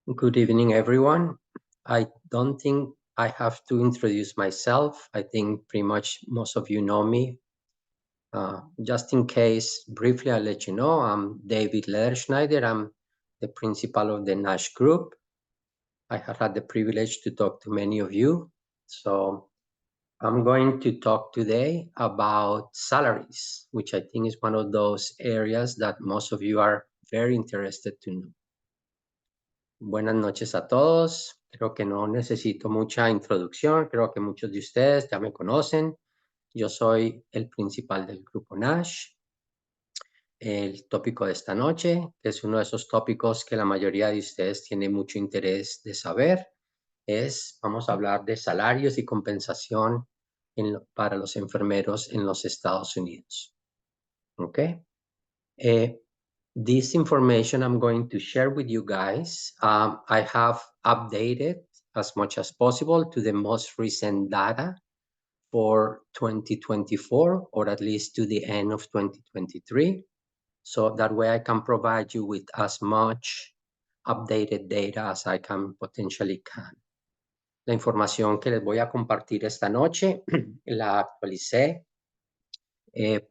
Good evening, everyone. I don't think I have to introduce myself. I think pretty much most of you know me. Just in case, briefly, I'll let you know, I'm David Lederschneider. I'm the principal of the Nash Group. I have had the privilege to talk to many of you. So I'm going to talk today about salaries, which I think is one of those areas that most of you are very interested to know. Buenas noches a todos. Creo que no necesito mucha introducción. Creo que muchos de ustedes ya me conocen. Yo soy el principal del grupo Nash. El tópico de esta noche, que es uno de esos tópicos que la mayoría de ustedes tiene mucho interés de saber, vamos a hablar de salarios y compensación para los enfermeros en los Estados Unidos. ¿Ok? This information I'm going to share with you guys, I have updated as much as possible to the most recent data for 2024, or at least to the end of 2023. So that way I can provide you with as much updated data as I can potentially can. La información que les voy a compartir esta noche la actualicé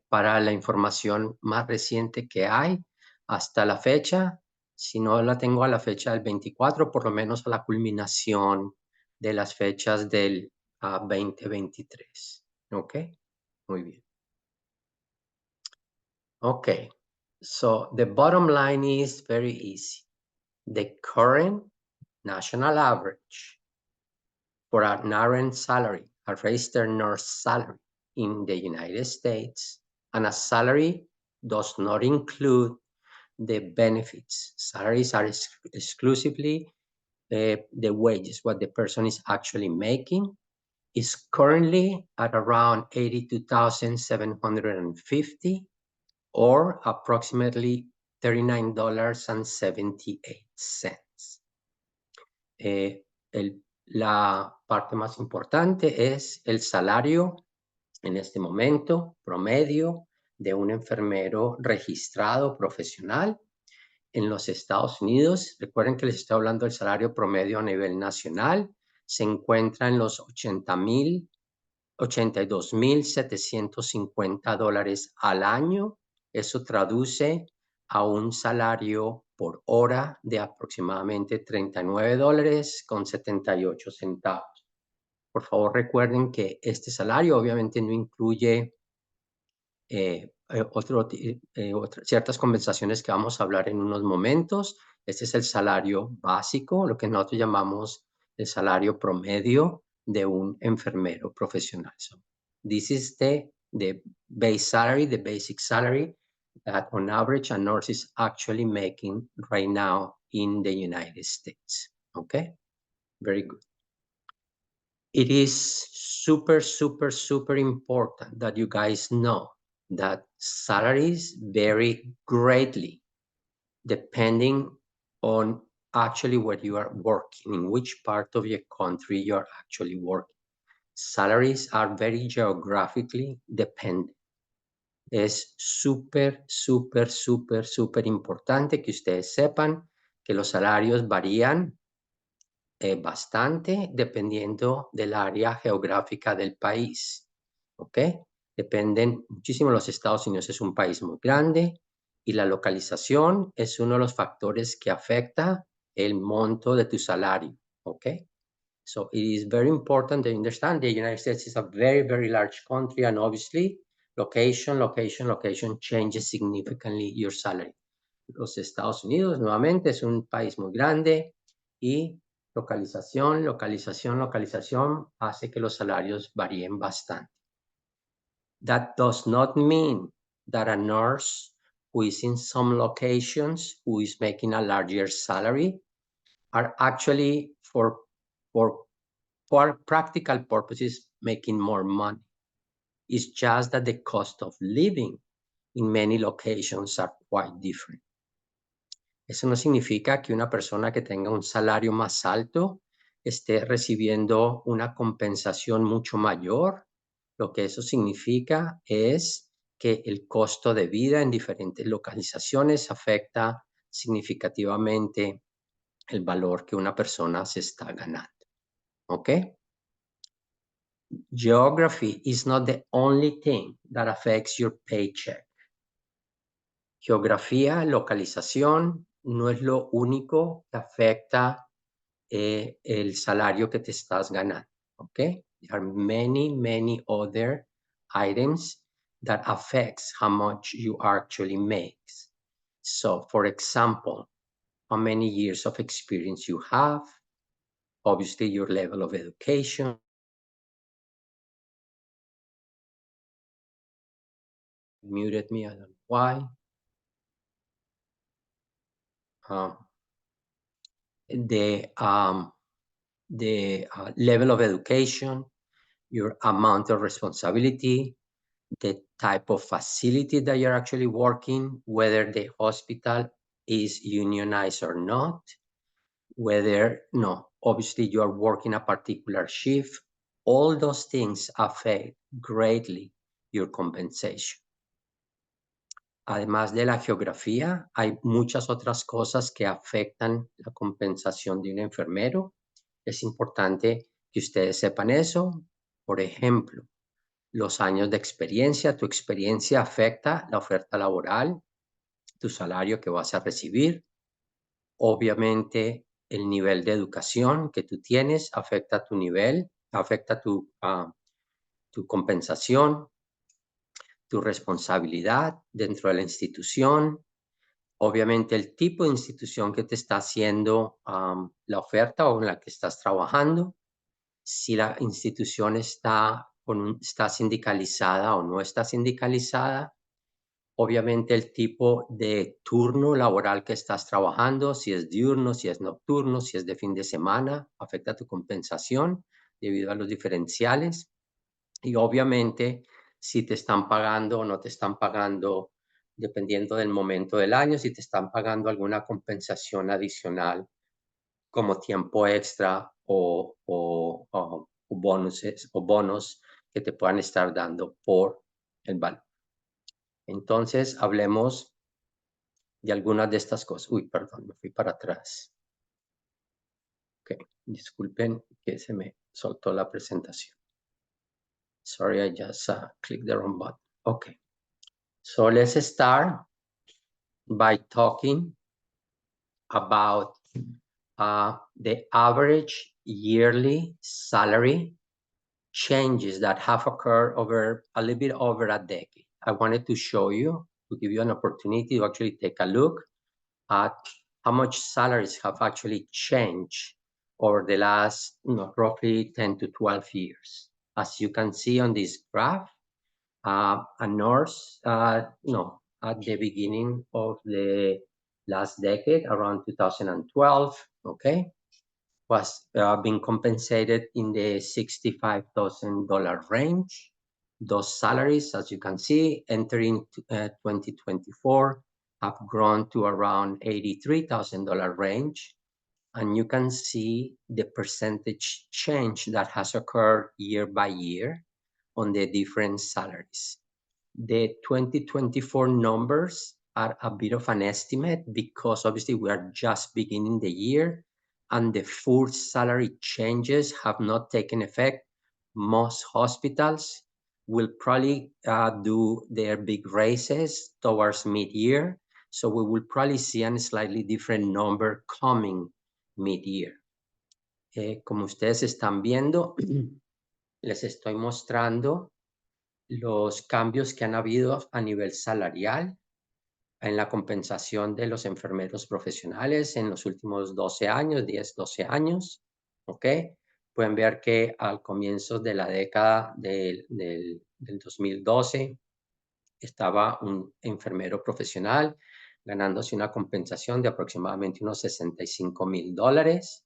para la información más reciente que hay hasta la fecha. Si no la tengo a la fecha del 24, por lo menos a la culminación de las fechas del 2023. ¿Ok? Muy bien. Ok. So the bottom line is very easy. The current national average for an RN salary, a registered nurse salary in the United States, and a salary does not include the benefits. Salaries are exclusively the wages, what the person is actually making, is currently at around $82,750 or approximately $39.78. La parte más importante es el salario en este momento promedio de un enfermero registrado profesional en los Estados Unidos. Recuerden que les estoy hablando del salario promedio a nivel nacional. Se encuentra en los $82,750 al año. Eso traduce a un salario por hora de aproximadamente $39.78. Por favor, recuerden que este salario obviamente no incluye ciertas compensaciones que vamos a hablar en unos momentos. Este es el salario básico, lo que nosotros llamamos el salario promedio de un enfermero profesional. So, this is the base salary, the basic salary that on average a nurse is actually making right now in the United States. Okay, very good. It is super, super, super important that you guys know that salaries vary greatly depending on actually where you are working, in which part of your country you are actually working. Salaries are very geographically dependent. Es súper, súper, súper, súper importante que ustedes sepan que los salarios varían bastante dependiendo del área geográfica del país. ¿Ok? Dependen muchísimo. Los Estados Unidos es un país muy grande y la localización es uno de los factores que afecta el monto de tu salario. ¿Ok? So it is very important to understand the United States is a very, very large country, and obviously location changes significantly your salary. Los Estados Unidos nuevamente es un país muy grande y localización hace que los salarios varíen bastante. That does not mean that a nurse who is in some locations who is making a larger salary are actually for practical purposes making more money. It's just that the cost of living in many locations are quite different. Eso no significa que una persona que tenga un salario más alto esté recibiendo una compensación mucho mayor. Lo que eso significa es que el costo de vida en diferentes localizaciones afecta significativamente el valor que una persona se está ganando. ¿Ok? Geography is not the only thing that affects your paycheck. Geografía, localización, no es lo único que afecta el salario que te estás ganando. ¿Ok? There are many, many other items that affects how much you actually makes. So, for example, how many years of experience you have, obviously your level of education. Muted me, I don't know why. The level of education, your amount of responsibility, the type of facility that you're actually working, whether the hospital is unionized or not, obviously you are working a particular shift. All those things affect greatly your compensation. Además de la geografía, hay muchas otras cosas que afectan la compensación de un enfermero. Es importante que ustedes sepan eso. Por ejemplo, los años de experiencia. Tu experiencia afecta la oferta laboral, tu salario que vas a recibir. Obviamente, el nivel de educación que tú tienes afecta tu nivel, afecta tu compensación, tu responsabilidad dentro de la institución. Obviamente, el tipo de institución que te está haciendo la oferta o en la que estás trabajando. Si la institución está sindicalizada o no está sindicalizada. Obviamente, el tipo de turno laboral que estás trabajando, si es diurno, si es nocturno, si es de fin de semana, afecta tu compensación debido a los diferenciales. Y obviamente, si te están pagando o no te están pagando, dependiendo del momento del año, si te están pagando alguna compensación adicional como tiempo extra o bonos que te puedan estar dando por el valor. Entonces, hablemos de algunas de estas cosas. Uy, perdón, me fui para atrás. Ok, disculpen que se me soltó la presentación. Sorry, I just clicked the wrong button. Okay, so let's start by talking about the average yearly salary changes that have occurred over a little bit over a decade. I wanted to show you, to give you an opportunity to actually take a look at how much salaries have actually changed over the last roughly 10 to 12 years. As you can see on this graph, a nurse, at the beginning of the last decade, around 2012, okay, was being compensated in the $65,000 range. Those salaries, as you can see, entering 2024, have grown to around $83,000 range. And you can see the percentage change that has occurred year by year on the different salaries. The 2024 numbers are a bit of an estimate because obviously we are just beginning the year and the full salary changes have not taken effect. Most hospitals will probably do their big raises towards mid-year. So we will probably see a slightly different number coming mid-year. Como ustedes están viendo, les estoy mostrando los cambios que han habido a nivel salarial en la compensación de los enfermeros profesionales en los últimos 12 años, 10, 12 años, ¿ok? Pueden ver que al comienzo de la década del 2012 estaba un enfermero profesional ganándose una compensación de aproximadamente unos $65,000.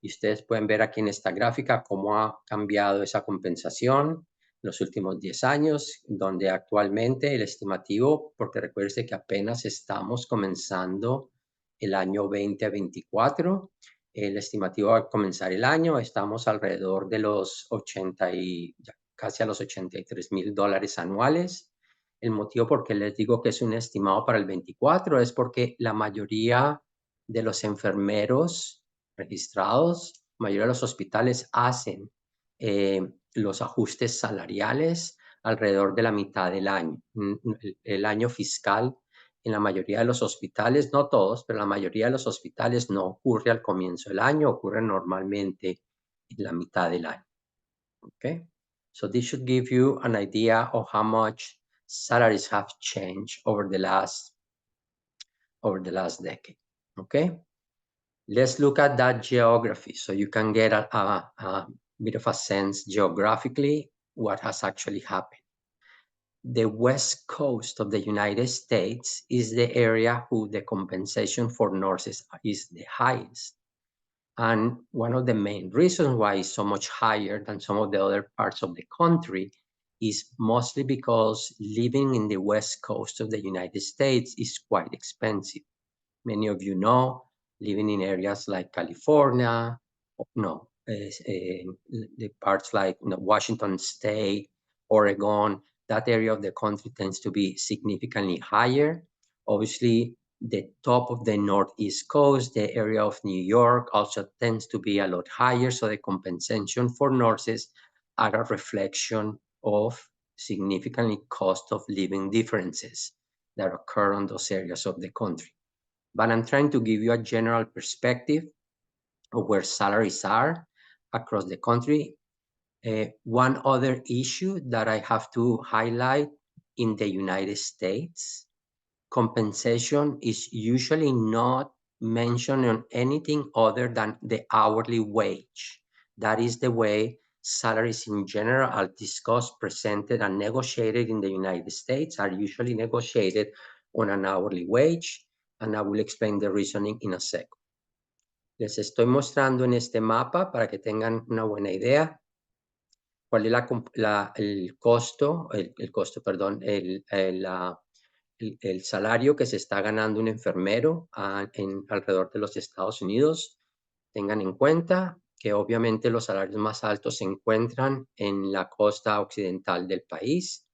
Y ustedes pueden ver aquí en esta gráfica cómo ha cambiado esa compensación los últimos 10 años, donde actualmente el estimativo, porque recuerde que apenas estamos comenzando el año 2024, el estimativo va a comenzar el año, estamos alrededor de los casi a los $83,000 anuales. El motivo por qué les digo que es un estimado para el 24 es porque la mayoría de los enfermeros registrados, la mayoría de los hospitales hacen los ajustes salariales alrededor de la mitad del año. El año fiscal en la mayoría de los hospitales, no todos, pero la mayoría de los hospitales no ocurre al comienzo del año, ocurre normalmente en la mitad del año. Okay, so this should give you an idea of how much salaries have changed over the last decade. Okay, let's look at that geography so you can get a bit of a sense geographically what has actually happened. The west coast of the United States is the area who the compensation for nurses is the highest. And one of the main reasons why it's so much higher than some of the other parts of the country is mostly because living in the west coast of the United States is quite expensive. Many of you know, living in areas like California, the parts like Washington State, Oregon, that area of the country tends to be significantly higher. Obviously, the top of the Northeast coast, the area of New York also tends to be a lot higher. So the compensation for nurses are a reflection of significantly cost of living differences that occur in those areas of the country. But I'm trying to give you a general perspective of where salaries are across the country. One other issue that I have to highlight in the United States, compensation is usually not mentioned on anything other than the hourly wage. That is the way salaries in general are discussed, presented, and negotiated in the United States, are usually negotiated on an hourly wage, and I will explain the reasoning in a second. Les estoy mostrando en este mapa para que tengan una buena idea cuál es el salario que se está ganando un enfermero alrededor de los Estados Unidos. Tengan en cuenta que obviamente los salarios más altos se encuentran en la costa occidental del país.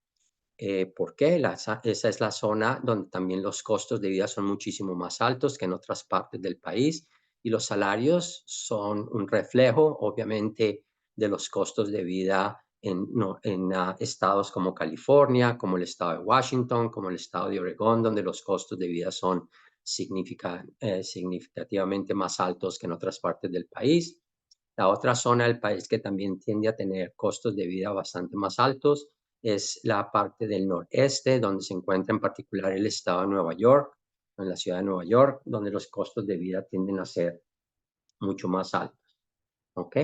¿Por qué? Esa es la zona donde también los costos de vida son muchísimo más altos que en otras partes del país y los salarios son un reflejo, obviamente, de los costos de vida en estados como California, como el estado de Washington, como el estado de Oregón, donde los costos de vida son significativamente más altos que en otras partes del país. La otra zona del país que también tiende a tener costos de vida bastante más altos es la parte del noreste, donde se encuentra en particular el estado de Nueva York, en la ciudad de Nueva York, donde los costos de vida tienden a ser mucho más altos. ¿Ok?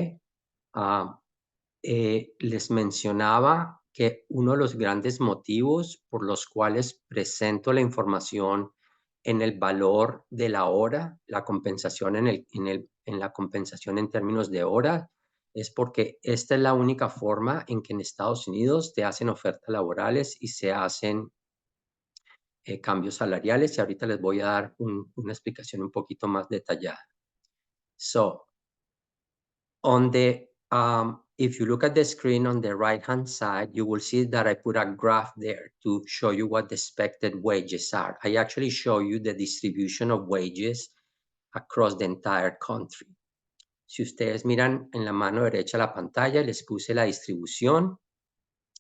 Les mencionaba que uno de los grandes motivos por los cuales presento la información en el valor de la hora, la compensación en la compensación en términos de hora, es porque esta es la única forma en que en Estados Unidos te hacen ofertas laborales y se hacen cambios salariales, y ahorita les voy a dar una explicación un poquito más detallada. So, if you look at the screen on the right-hand side, you will see that I put a graph there to show you what the expected wages are. I actually show you the distribution of wages across the entire country. Si ustedes miran en la mano derecha de la pantalla, les puse la distribución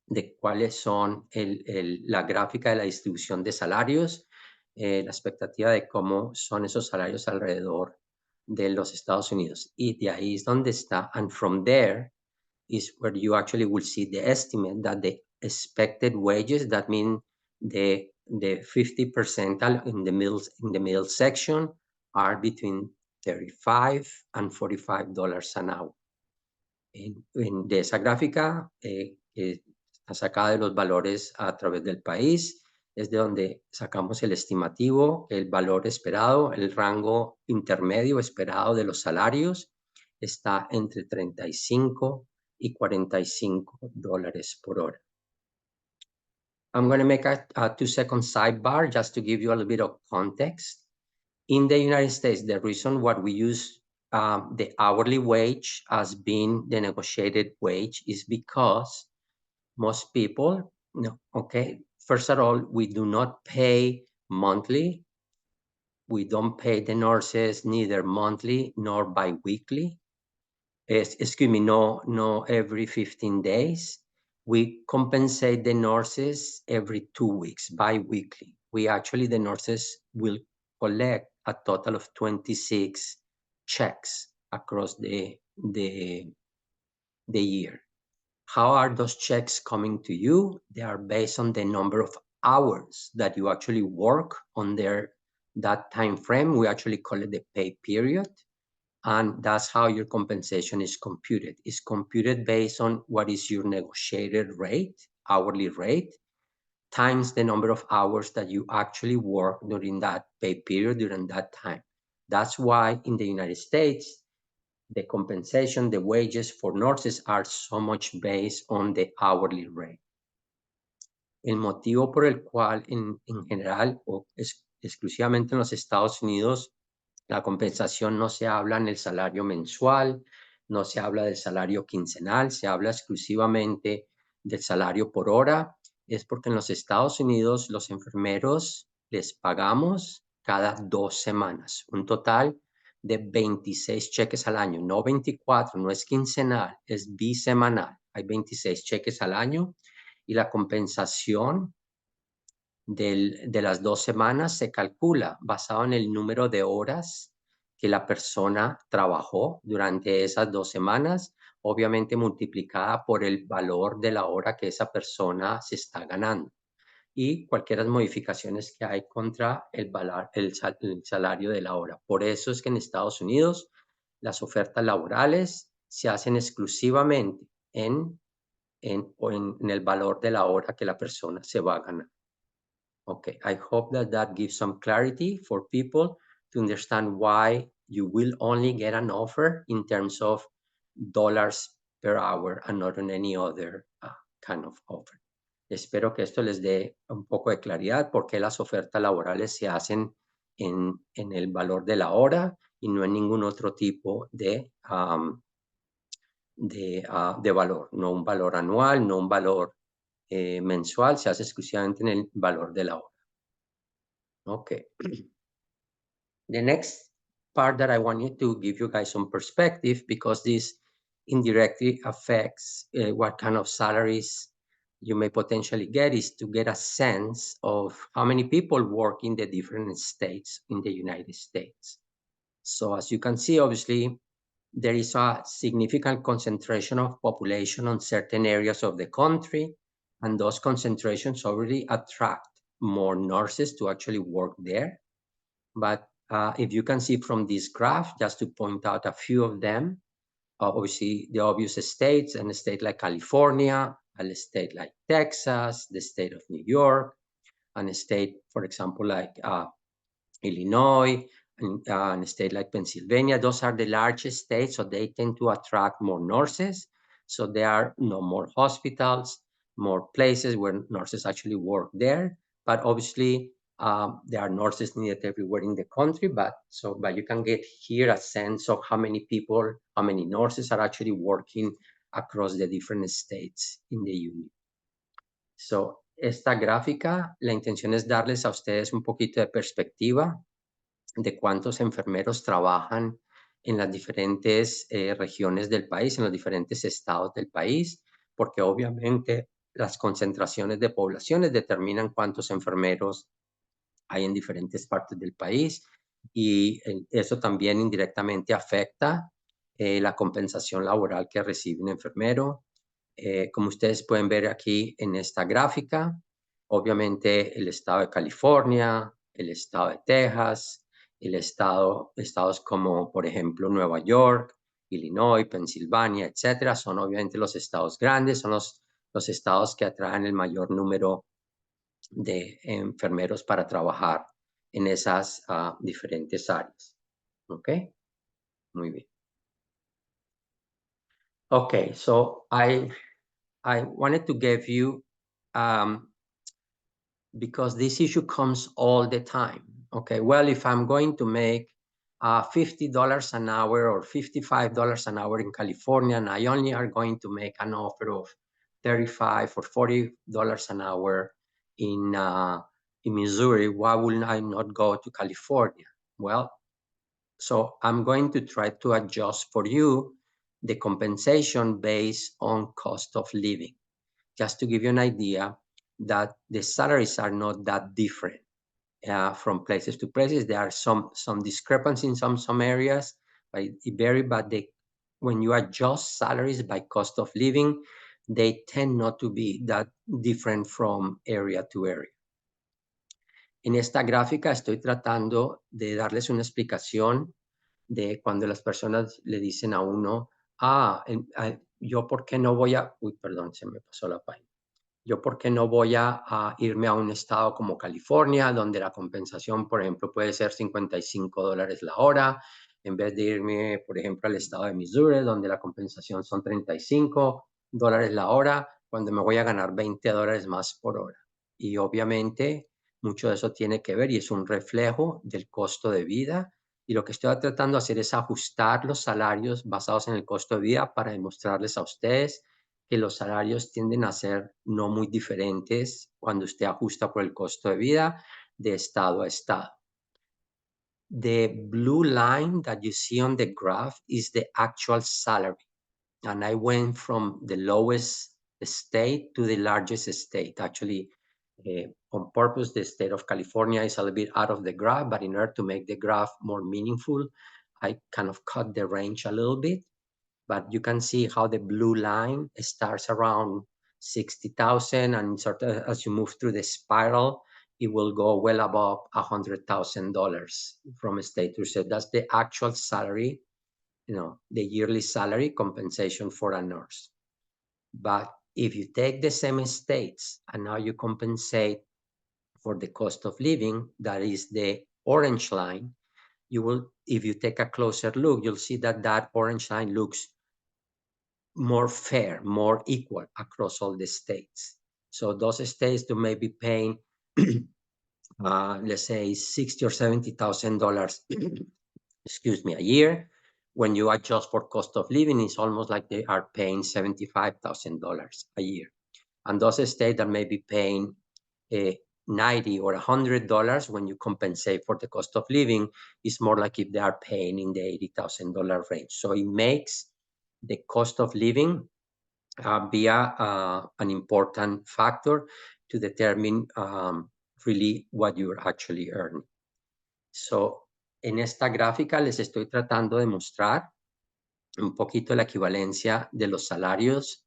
de cuáles son la gráfica de la distribución de salarios, la expectativa de cómo son esos salarios alrededor de los Estados Unidos. Y de ahí es donde está, and from there is where you actually will see the estimate that the expected wages, that mean the 50% in the middle section are between $35 and $45 an hour. De esa gráfica está sacada de los valores a través del país, es de donde sacamos el estimativo, el valor esperado, el rango intermedio esperado de los salarios está entre 35 y $45 por hora. I'm going to make a 2-second sidebar just to give you a little bit of context. In the United States, the reason why we use the hourly wage as being the negotiated wage is because most people, first of all, we do not pay monthly. we don't pay the nurses neither monthly nor bi-weekly. Excuse me, no every 15 days. We compensate the nurses every 2 weeks, bi-weekly. The nurses will collect a total of 26 checks across the year. How are those checks coming to you? They are based on the number of hours that you actually work on that time frame. We actually call it the pay period. And that's how your compensation is computed. It's computed based on what is your negotiated rate, hourly rate, times the number of hours that you actually work during that pay period, during that time. That's why in the United States, the compensation, the wages for nurses are so much based on the hourly rate. El motivo por el cual en general o exclusivamente en los Estados Unidos la compensación no se habla en el salario mensual, no se habla del salario quincenal, se habla exclusivamente del salario por hora, es porque en los Estados Unidos los enfermeros les pagamos cada 2 semanas, un total de 26 cheques al año, no 24, no es quincenal, es bisemanal. Hay 26 cheques al año y la compensación de las 2 semanas se calcula basado en el número de horas que la persona trabajó durante esas 2 semanas, obviamente multiplicada por el valor de la hora que esa persona se está ganando. Y cualquier modificaciones que hay contra el salario de la hora. Por eso es que en Estados Unidos las ofertas laborales se hacen exclusivamente en el valor de la hora que la persona se va a ganar. Okay, I hope that gives some clarity for people to understand why you will only get an offer in terms of dollars per hour and not on any other kind of offer. Espero que esto les dé un poco de claridad porque las ofertas laborales se hacen en el valor de la hora y no en ningún otro tipo de valor, no un valor anual, no un valor mensual, se hace exclusivamente en el valor de la hora. Okay. The next part that I want to give you guys some perspective, because this indirectly affects what kind of salaries you may potentially get, is to get a sense of how many people work in the different states in the United States. So as you can see, obviously, there is a significant concentration of population on certain areas of the country, and those concentrations already attract more nurses to actually work there. But if you can see from this graph, just to point out a few of them, obviously the obvious states, and a state like California, a state like Texas, the state of New York, and a state, for example, like Illinois, and a state like Pennsylvania. Those are the largest states, so they tend to attract more nurses. So there are more hospitals, more places where nurses actually work there. But obviously, there are nurses needed everywhere in the country, but you can get here a sense of how many people, how many nurses are actually working across the different states in the union. So, esta gráfica, la intención es darles a ustedes un poquito de perspectiva de cuántos enfermeros trabajan en las diferentes regiones del país, en los diferentes estados del país, porque obviamente las concentraciones de poblaciones determinan cuántos enfermeros hay en diferentes partes del país y eso también indirectamente afecta la compensación laboral que recibe un enfermero. Como ustedes pueden ver aquí en esta gráfica, obviamente el estado de California, el estado de Texas, estados como por ejemplo Nueva York, Illinois, Pensilvania, etcétera, son obviamente los estados grandes, son los estados que atraen el mayor número de enfermeros para trabajar en esas diferentes áreas. ¿Ok? Muy bien. Okay, so I wanted to give you, because this issue comes all the time. Okay, well, if I'm going to make $50 an hour or $55 an hour in California, and I only are going to make an offer of $35 or $40 an hour in Missouri, why would I not go to California? Well, so I'm going to try to adjust for you the compensation based on cost of living, just to give you an idea that the salaries are not that different from places to places. There are some discrepancy in some areas, but it vary. But when you adjust salaries by cost of living, they tend not to be that different from area to area. En esta gráfica estoy tratando de darles una explicación de cuando las personas le dicen a uno, yo por qué no voy a, uy, perdón, se me pasó la página. Yo por qué no voy a irme a un estado como California, donde la compensación, por ejemplo, puede ser $55 la hora, en vez de irme, por ejemplo, al estado de Missouri, donde la compensación son $35 la hora, cuando me voy a ganar $20 más por hora. Y obviamente mucho de eso tiene que ver y es un reflejo del costo de vida. Y lo que estoy tratando de hacer es ajustar los salarios basados en el costo de vida para demostrarles a ustedes que los salarios tienden a ser no muy diferentes cuando usted ajusta por el costo de vida de estado a estado. The blue line that you see on the graph is the actual salary. And I went from the lowest state to the largest state. Actually, on purpose, the state of California is a little bit out of the graph, but in order to make the graph more meaningful, I kind of cut the range a little bit. But you can see how the blue line starts around 60,000, and sort of as you move through the spiral, it will go well above $100,000 from a state to state. That's the actual salary, the yearly salary compensation for a nurse. But if you take the same states and now you compensate for the cost of living, that is the orange line, if you take a closer look, you'll see that that orange line looks more fair, more equal across all the states. So those states that may be paying, let's say, $60,000 or $70,000, excuse me, a year. When you adjust for cost of living, it's almost like they are paying $75,000 a year. And those states that may be paying $90 or $100, when you compensate for the cost of living, it's more like if they are paying in the $80,000 range. So it makes the cost of living be an important factor to determine really what you're actually earning. So, en esta gráfica les estoy tratando de mostrar un poquito la equivalencia de los salarios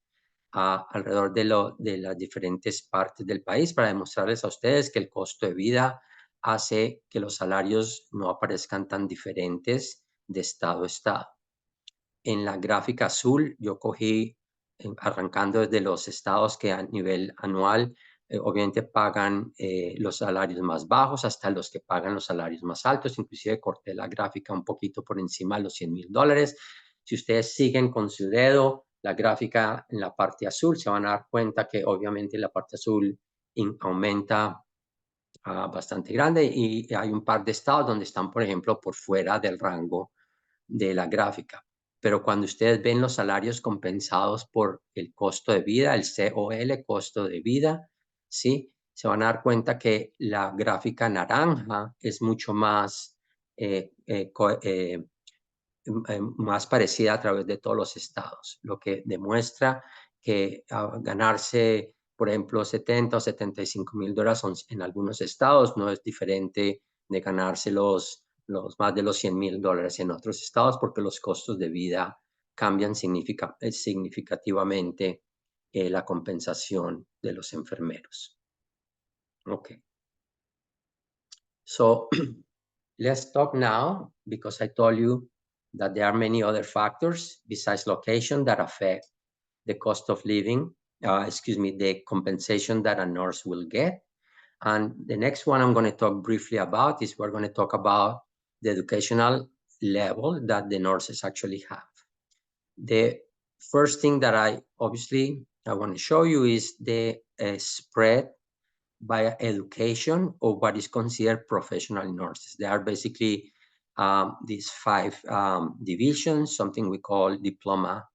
alrededor de las diferentes partes del país para demostrarles a ustedes que el costo de vida hace que los salarios no aparezcan tan diferentes de estado a estado. En la gráfica azul yo cogí, arrancando desde los estados que a nivel anual obviamente pagan los salarios más bajos hasta los que pagan los salarios más altos. Inclusive corté la gráfica un poquito por encima de los $100,000. Si ustedes siguen con su dedo la gráfica en la parte azul, se van a dar cuenta que obviamente la parte azul aumenta bastante grande y hay un par de estados donde están, por ejemplo, por fuera del rango de la gráfica. Pero cuando ustedes ven los salarios compensados por el costo de vida, el COL, costo de vida, ¿sí? Se van a dar cuenta que la gráfica naranja es mucho más, más parecida a través de todos los estados, lo que demuestra que ganarse, por ejemplo, $70,000 o $75,000 en algunos estados no es diferente de ganarse los más de los $100,000 en otros estados, porque los costos de vida cambian significativamente la compensación de los enfermeros. Okay. So let's talk now, because I told you that there are many other factors besides location that affect the cost of living, the compensation that a nurse will get. And the next one I'm going to talk briefly about is we're going to talk about the educational level that the nurses actually have. The first thing that I want to show you is the spread by education or what is considered professional nurses. There are basically these 5 divisions, something we call diploma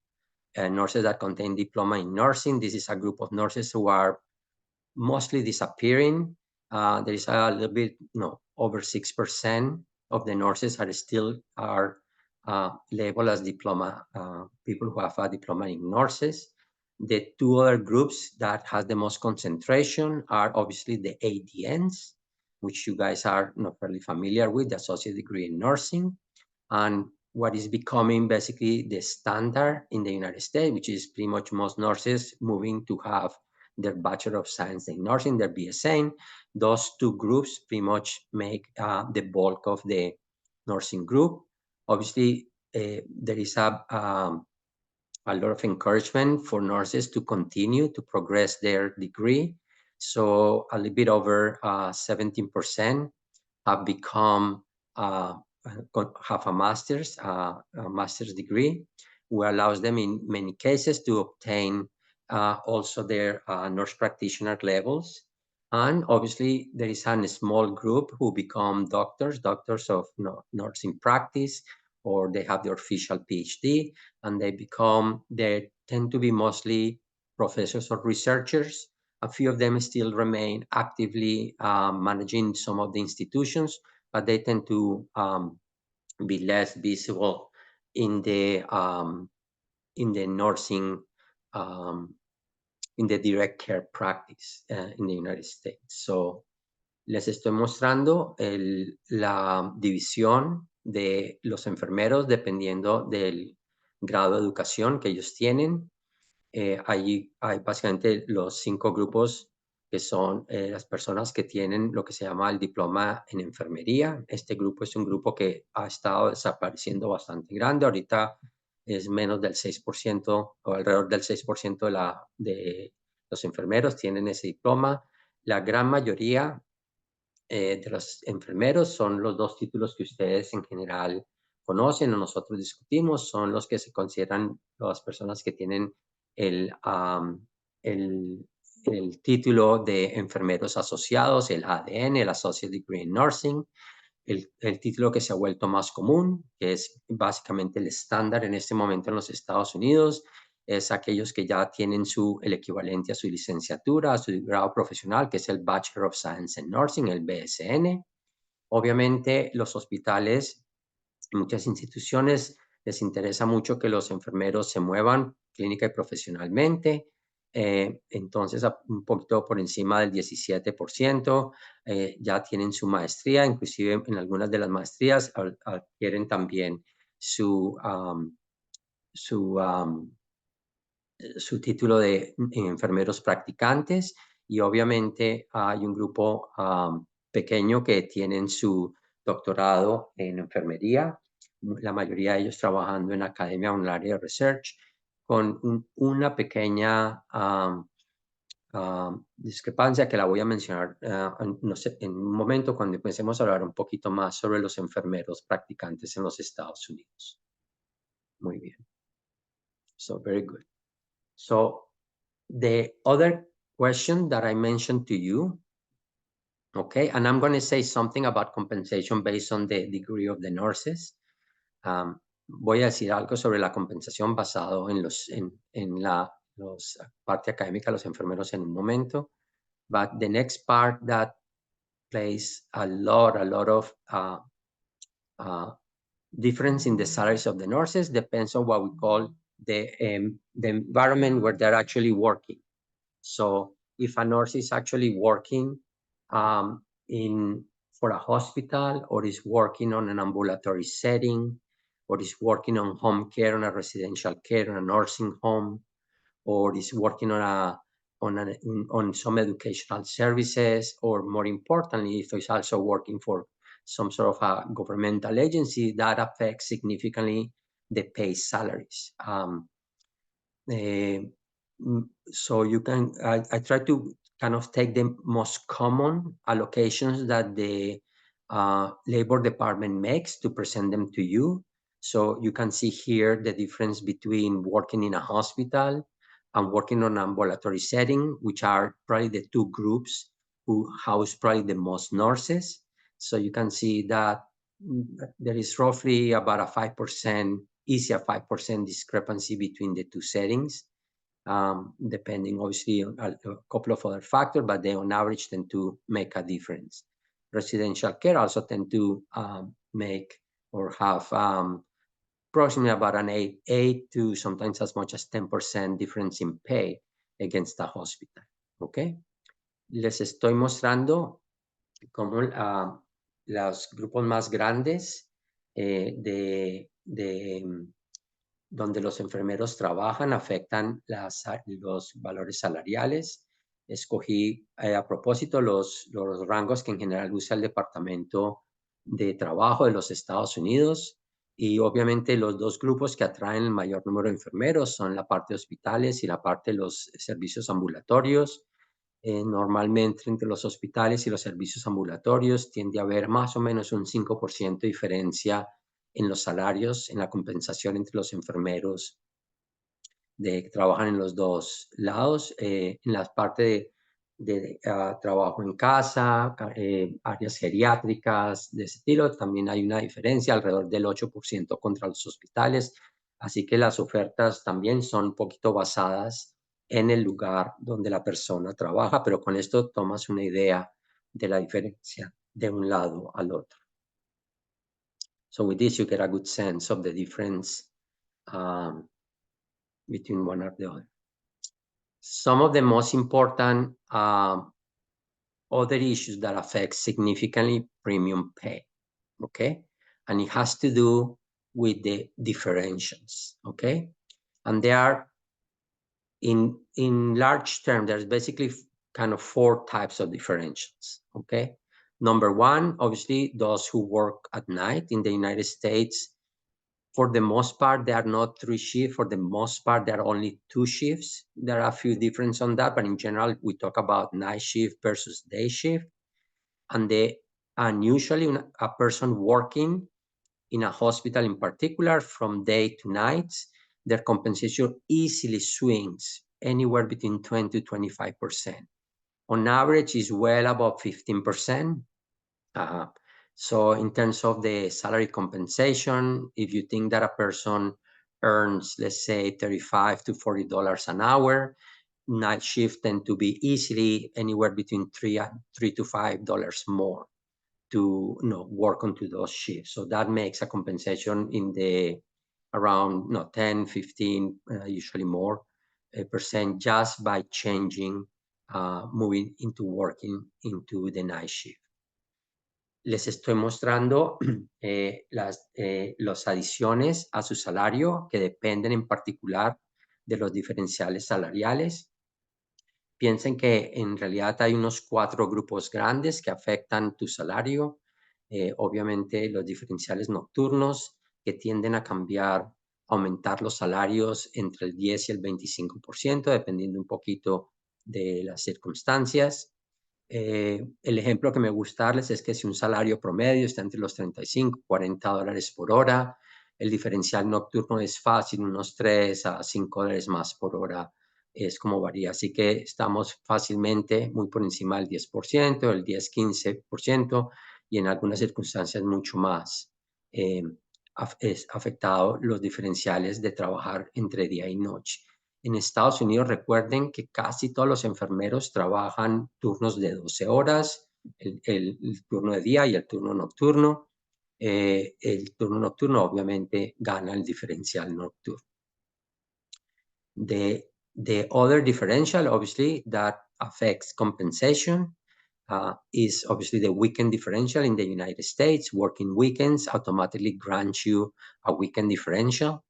nurses that contain diploma in nursing. This is a group of nurses who are mostly disappearing. There is a little bit, over 6% of the nurses are labeled as diploma, people who have a diploma in nurses. The two other groups that has the most concentration are obviously the ADNs, which you guys are not fairly familiar with, the associate degree in nursing, and what is becoming basically the standard in the United States, which is pretty much most nurses moving to have their Bachelor of Science in Nursing, their BSN. Those two groups pretty much make the bulk of the nursing group. Obviously, there is a lot of encouragement for nurses to continue to progress their degree. So a little bit over 17% have become have a master's degree, which allows them in many cases to obtain also their nurse practitioner levels. And obviously, there is a small group who become doctors of nursing practice, or they have their official PhD, and they tend to be mostly professors or researchers. A few of them still remain actively managing some of the institutions, but they tend to be less visible in the nursing, in the direct care practice in the United States. So les estoy mostrando la división de los enfermeros dependiendo del grado de educación que ellos tienen. Allí hay básicamente los 5 grupos que son las personas que tienen lo que se llama el diploma en enfermería. Este grupo es un grupo que ha estado desapareciendo bastante grande. Ahorita es menos del 6% o alrededor del 6% de los enfermeros tienen ese diploma. La gran mayoría de los enfermeros son los 2 títulos que ustedes en general conocen o nosotros discutimos, son los que se consideran las personas que tienen el, el título de enfermeros asociados, el ADN, el Associate Degree in Nursing, el título que se ha vuelto más común, que es básicamente el estándar en este momento en los Estados Unidos, es aquellos que ya tienen el equivalente a su licenciatura, a su grado profesional, que es el Bachelor of Science in Nursing, el BSN. Obviamente, los hospitales, muchas instituciones, les interesa mucho que los enfermeros se muevan clínica y profesionalmente. Entonces, un poquito por encima del 17% ya tienen su maestría, inclusive en algunas de las maestrías adquieren también su título de enfermeros practicantes, y obviamente hay un grupo pequeño que tienen su doctorado en enfermería, la mayoría de ellos trabajando en academia o en el área de research, con una pequeña discrepancia que la voy a mencionar no sé, en un momento cuando empecemos a hablar un poquito más sobre los enfermeros practicantes en los Estados Unidos. Muy bien. So, very good. So, the other question that I mentioned to you, okay, and I'm going to say something about compensation based on the degree of the nurses. Voy a decir algo sobre la compensación basado en la parte académica de los enfermeros en un momento. But the next part that plays a lot of difference in the salaries of the nurses depends on what we call the environment where they're actually working. So if a nurse is actually working for a hospital, or is working on an ambulatory setting, or is working on home care, on a residential care, on a nursing home, or is working on some educational services, or more importantly, if it's also working for some sort of a governmental agency, that affects significantly the pay salaries. So you can, I try to kind of take the most common allocations that the labor department makes to present them to you. So you can see here the difference between working in a hospital and working on an ambulatory setting, which are probably the two groups who house probably the most nurses. So you can see that there is roughly about a 5%, easy a 5% discrepancy between the two settings, depending obviously on a couple of other factors, but they on average tend to make a difference. residential care also tend to make or have approximately about an 8 to sometimes as much as 10% difference in pay against the hospital. Okay. Les estoy mostrando cómo los grupos más grandes donde los enfermeros trabajan afectan los valores salariales. Escogí a propósito los rangos que en general usa el Departamento de Trabajo de los Estados Unidos, y obviamente los dos grupos que atraen el mayor número de enfermeros son la parte de hospitales y la parte de los servicios ambulatorios. Normalmente entre los hospitales y los servicios ambulatorios tiende a haber más o menos un 5% de diferencia en los salarios, en la compensación entre los enfermeros que trabajan en los dos lados. En la parte de trabajo en casa, áreas geriátricas de ese estilo, también hay una diferencia alrededor del 8% contra los hospitales. Así que las ofertas también son un poquito basadas en el lugar donde la persona trabaja, pero con esto tomas una idea de la diferencia de un lado al otro. So with this, you get a good sense of the difference between one or the other. Some of the most important other issues that affect significantly premium pay, okay? And it has to do with the differentials, okay? And they are, in large terms, there's basically kind of 4 types of differentials, okay? Number one, obviously, those who work at night in the United States, for the most part, they are not 3 shifts. For the most part, there are only 2 shifts. There are a few differences on that, but in general, we talk about night shift versus day shift. And usually a person working in a hospital in particular from day to night, their compensation easily swings anywhere between 20 to 25%. On average, is well above 15%. So in terms of the salary compensation, if you think that a person earns, let's say, $35 to $40 an hour, night shift tend to be easily anywhere between $3 to $5 more to work onto those shifts. So that makes a compensation in the around 10, 15, usually more percent, just by changing, moving into working into the night shift. Les estoy mostrando las adiciones a su salario que dependen en particular de los diferenciales salariales. Piensen que en realidad hay unos 4 grupos grandes que afectan tu salario. Obviamente los diferenciales nocturnos, que tienden a cambiar, aumentar los salarios entre el 10 y el 25%, dependiendo un poquito de las circunstancias. El ejemplo que me gusta darles es que si un salario promedio está entre los 35 y 40 dólares por hora, el diferencial nocturno es fácil, unos 3 a 5 dólares más por hora, es como varía. Así que estamos fácilmente muy por encima del 10%, el 10-15%, y en algunas circunstancias mucho más es afectado los diferenciales de trabajar entre día y noche. En Estados Unidos, recuerden que casi todos los enfermeros trabajan turnos de 12 horas, el turno de día y el turno nocturno. El turno nocturno obviamente gana el diferencial nocturno. The other differential, obviously, that affects compensation is obviously the weekend differential in the United States. Working weekends automatically grants you a weekend differential.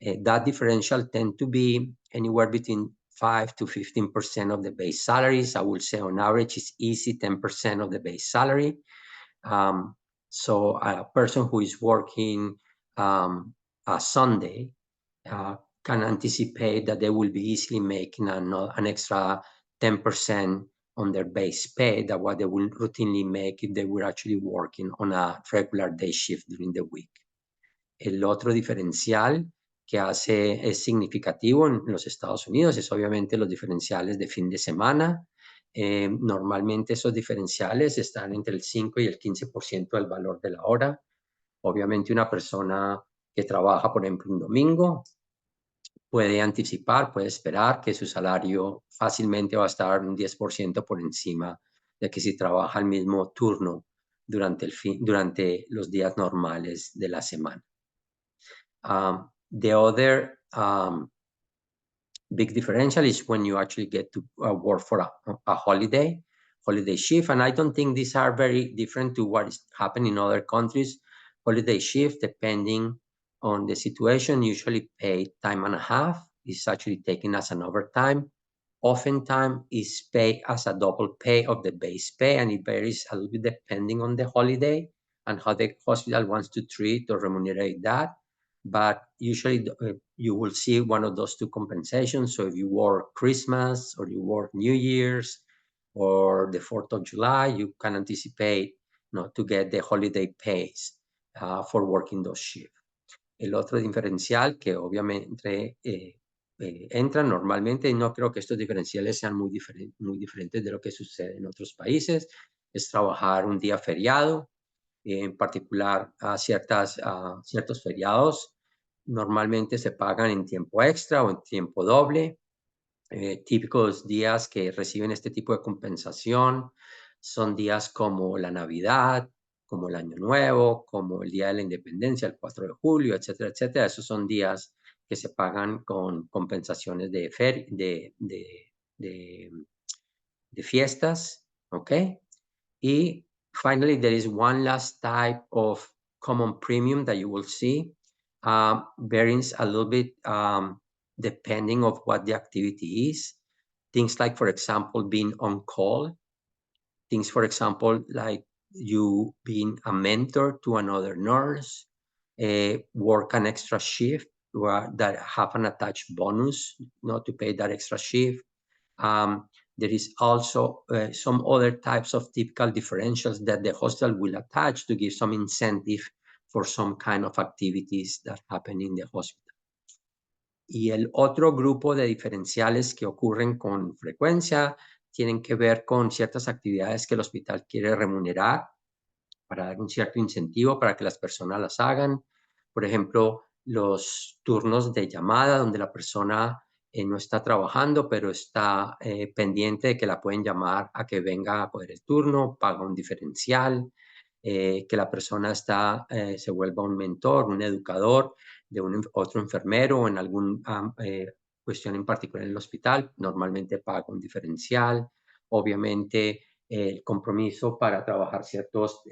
That differential tend to be anywhere between 5 to 15% of the base salaries. I would say on average it's easy 10% of the base salary. So a person who is working a Sunday can anticipate that they will be easily making an extra 10% on their base pay than what they will routinely make if they were actually working on a regular day shift during the week. El otro diferencial que es significativo en los Estados Unidos es obviamente los diferenciales de fin de semana. Normalmente esos diferenciales están entre el 5 y el 15% del valor de la hora. Obviamente una persona que trabaja, por ejemplo, un domingo, puede anticipar, puede esperar que su salario fácilmente va a estar un 10% por encima de que si trabaja el mismo turno durante los días normales de la semana. The other big differential is when you actually get to work for a holiday shift. And I don't think these are very different to what is happening in other countries. Holiday shift, depending on the situation, usually paid time and a half, is actually taken as an overtime. Oftentimes is paid as a double pay of the base pay, and it varies a little bit depending on the holiday and how the hospital wants to treat or remunerate that. But usually you will see one of those two compensations. So if you work Christmas or you work New Year's or the 4th of July, you can anticipate to get the holiday pays for working those shifts. El otro diferencial que obviamente entran normalmente, y no creo que estos diferenciales sean muy diferentes de lo que sucede en otros países, es trabajar un día feriado, en particular ciertos feriados normalmente se pagan en tiempo extra o en tiempo doble. Típicos días que reciben este tipo de compensación son días como la Navidad, como el Año Nuevo, como el Día de la Independencia, el 4 de julio, etcétera, etcétera. Esos son días que se pagan con compensaciones de fiestas, ¿ok? Y finally, there is one last type of common premium that you will see. Varies a little bit depending of what the activity is. Things like, for example, being on call. Things, for example, like you being a mentor to another nurse, work an extra shift that have an attached bonus, not to pay that extra shift. There is also some other types of typical differentials that the hospital will attach to give some incentive for some kind of activities that happen in the hospital. Y el otro grupo de diferenciales que ocurren con frecuencia tienen que ver con ciertas actividades que el hospital quiere remunerar para dar un cierto incentivo para que las personas las hagan. Por ejemplo, los turnos de llamada donde la persona no está trabajando, pero está pendiente de que la pueden llamar a que venga a coger el turno, paga un diferencial, que la persona se vuelva un mentor, un educador de otro enfermero o en alguna cuestión en particular en el hospital, normalmente paga un diferencial. Obviamente, el compromiso para trabajar ciertos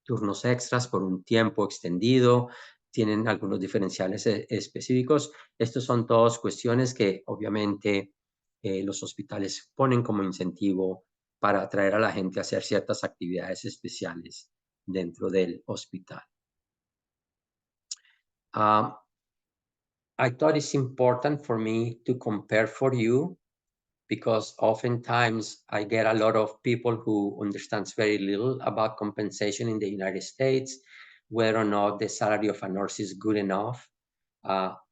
turnos extras por un tiempo extendido, tienen algunos diferenciales específicos. Estos son todas cuestiones que obviamente los hospitales ponen como incentivo para atraer a la gente a hacer ciertas actividades especiales dentro del hospital. I thought it's important for me to compare for you because oftentimes I get a lot of people who understands very little about compensation in the United States, whether or not the salary of a nurse is good enough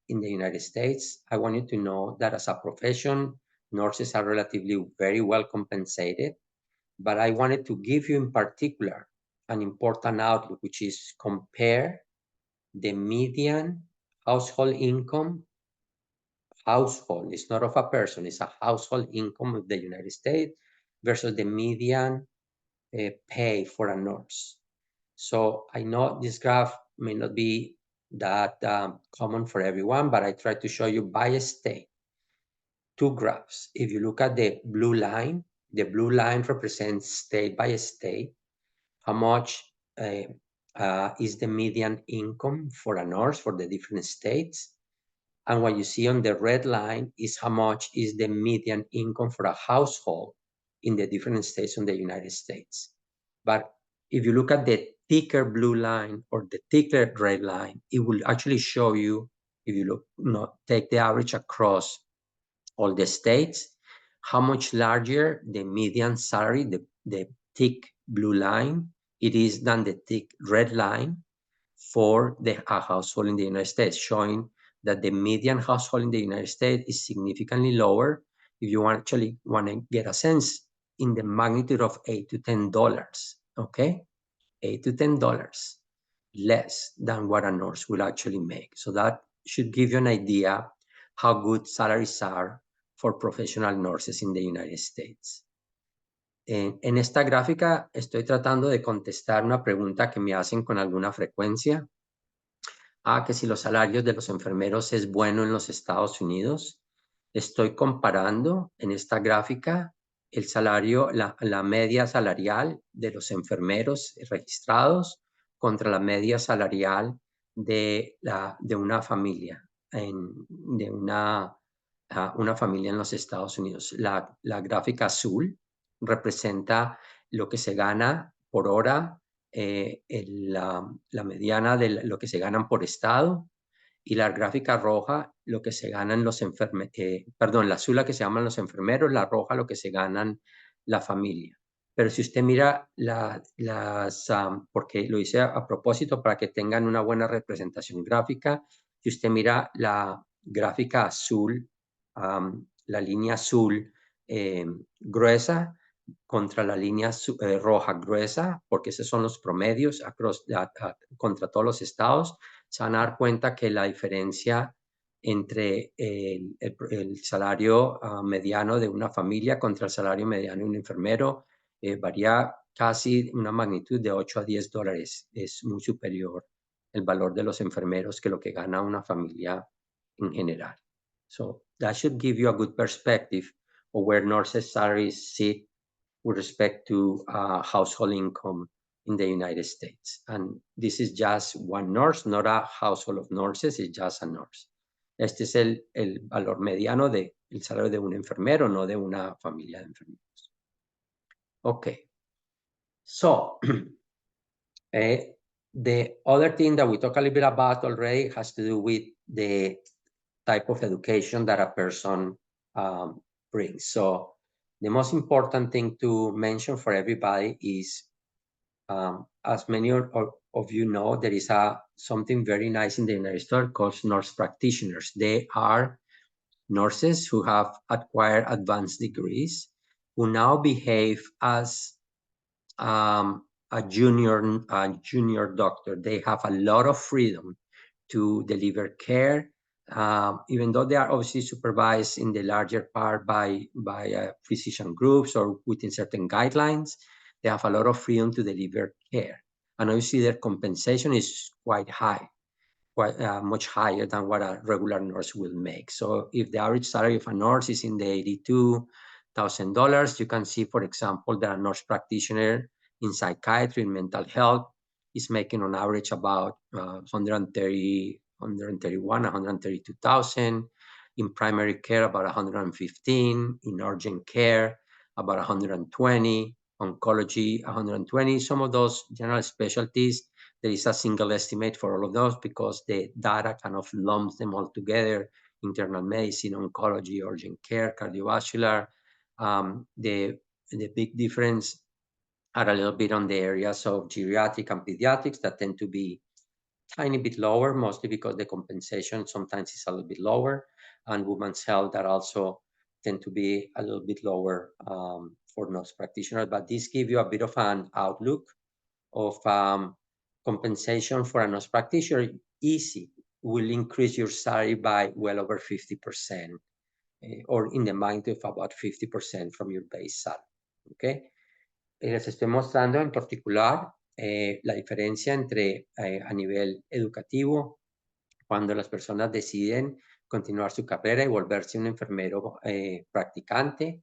in the United States. I want you to know that as a profession, nurses are relatively very well compensated, but I wanted to give you in particular an important outlook, which is compare the median household income. Household, it's not of a person, it's a household income of the United States versus the median pay for a nurse. So I know this graph may not be that common for everyone, but I try to show you by state. Two graphs. If you look at the blue line represents state by state, how much is the median income for a nurse for the different states. And what you see on the red line is how much is the median income for a household in the different states in the United States. But if you look at the thicker blue line or the thicker red line, it will actually show you, if you take the average across all the states, how much larger the median salary, the thick blue line, it is than the thick red line for a household in the United States, showing that the median household in the United States is significantly lower if you actually want to get a sense in the magnitude of $8 to $10, okay? $8 to $10 less than what a nurse will actually make. So that should give you an idea how good salaries are for professional nurses in the United States. En esta gráfica estoy tratando de contestar una pregunta que me hacen con alguna frecuencia. Que si los salarios de los enfermeros es bueno en los Estados Unidos. Estoy comparando en esta gráfica el salario, la media salarial de los enfermeros registrados contra la media salarial de una familia, de una familia en los Estados Unidos. La gráfica azul representa lo que se gana por hora, la mediana de lo que se ganan por estado, y la gráfica roja lo que se ganan los perdón, la azul la que se llaman los enfermeros, la roja lo que se ganan la familia. Pero si usted mira porque lo hice a propósito para que tengan una buena representación gráfica, si usted mira la gráfica azul, la línea azul gruesa contra la línea roja gruesa, porque esos son los promedios contra todos los estados, se van a dar cuenta que la diferencia entre el salario mediano de una familia contra el salario mediano de un enfermero varía casi una magnitud de 8 a 10 dólares. Es muy superior el valor de los enfermeros que lo que gana una familia en general. So that should give you a good perspective of where nurses' salaries sit with respect to household income in the United States. And this is just one nurse, not a household of nurses, it's just a nurse. Este es el valor mediano del salario de un enfermero, no de una familia de enfermeros. Okay, so the other thing that we talked a little bit about already has to do with the type of education that a person brings. So the most important thing to mention for everybody is, as many of you know, there is something very nice in the United States called nurse practitioners. They are nurses who have acquired advanced degrees who now behave as a junior doctor. They have a lot of freedom to deliver care, even though they are obviously supervised in the larger part by physician groups or within certain guidelines. They have a lot of freedom to deliver care. And obviously their compensation is quite high, quite much higher than what a regular nurse will make. So if the average salary of a nurse is in the $82,000, you can see, for example, that a nurse practitioner in psychiatry and mental health is making on average about 132,000. In primary care, about 115. In urgent care, about 120. Oncology, 120. Some of those general specialties, there is a single estimate for all of those because the data kind of lumps them all together. Internal medicine, oncology, urgent care, cardiovascular. The big difference are a little bit on the areas of geriatric and pediatrics that tend to be tiny bit lower, mostly because the compensation sometimes is a little bit lower, and women's health that also tend to be a little bit lower for nurse practitioners. But this gives you a bit of an outlook of compensation for a nurse practitioner. Easy will increase your salary by well over 50%, or in the magnitude of about 50% from your base salary. Okay. Les estoy mostrando en particular la diferencia entre a nivel educativo, cuando las personas deciden continuar su carrera y volverse un enfermero practicante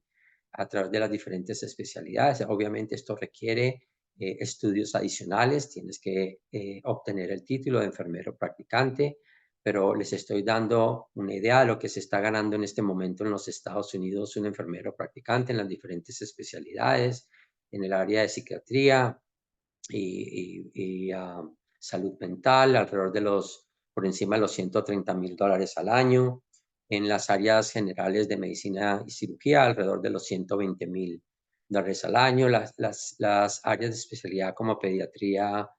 a través de las diferentes especialidades. Obviamente esto requiere estudios adicionales, tienes que obtener el título de enfermero practicante, pero les estoy dando una idea de lo que se está ganando en este momento en los Estados Unidos un enfermero practicante en las diferentes especialidades, en el área de psiquiatría y salud mental, alrededor de por encima de los $130,000 al año. En las áreas generales de medicina y cirugía, alrededor de los $120,000 al año. Las áreas de especialidad como pediatría,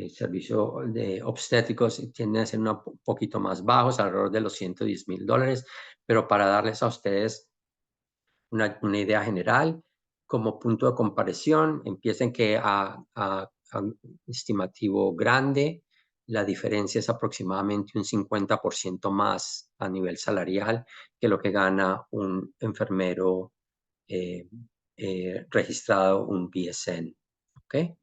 servicio de obstétricos tienden a ser un poquito más bajos, alrededor de los $110,000, pero para darles a ustedes una idea general, como punto de comparación, empiecen que a estimativo grande, la diferencia es aproximadamente un 50% más a nivel salarial que lo que gana un enfermero registrado, un BSN. Okay?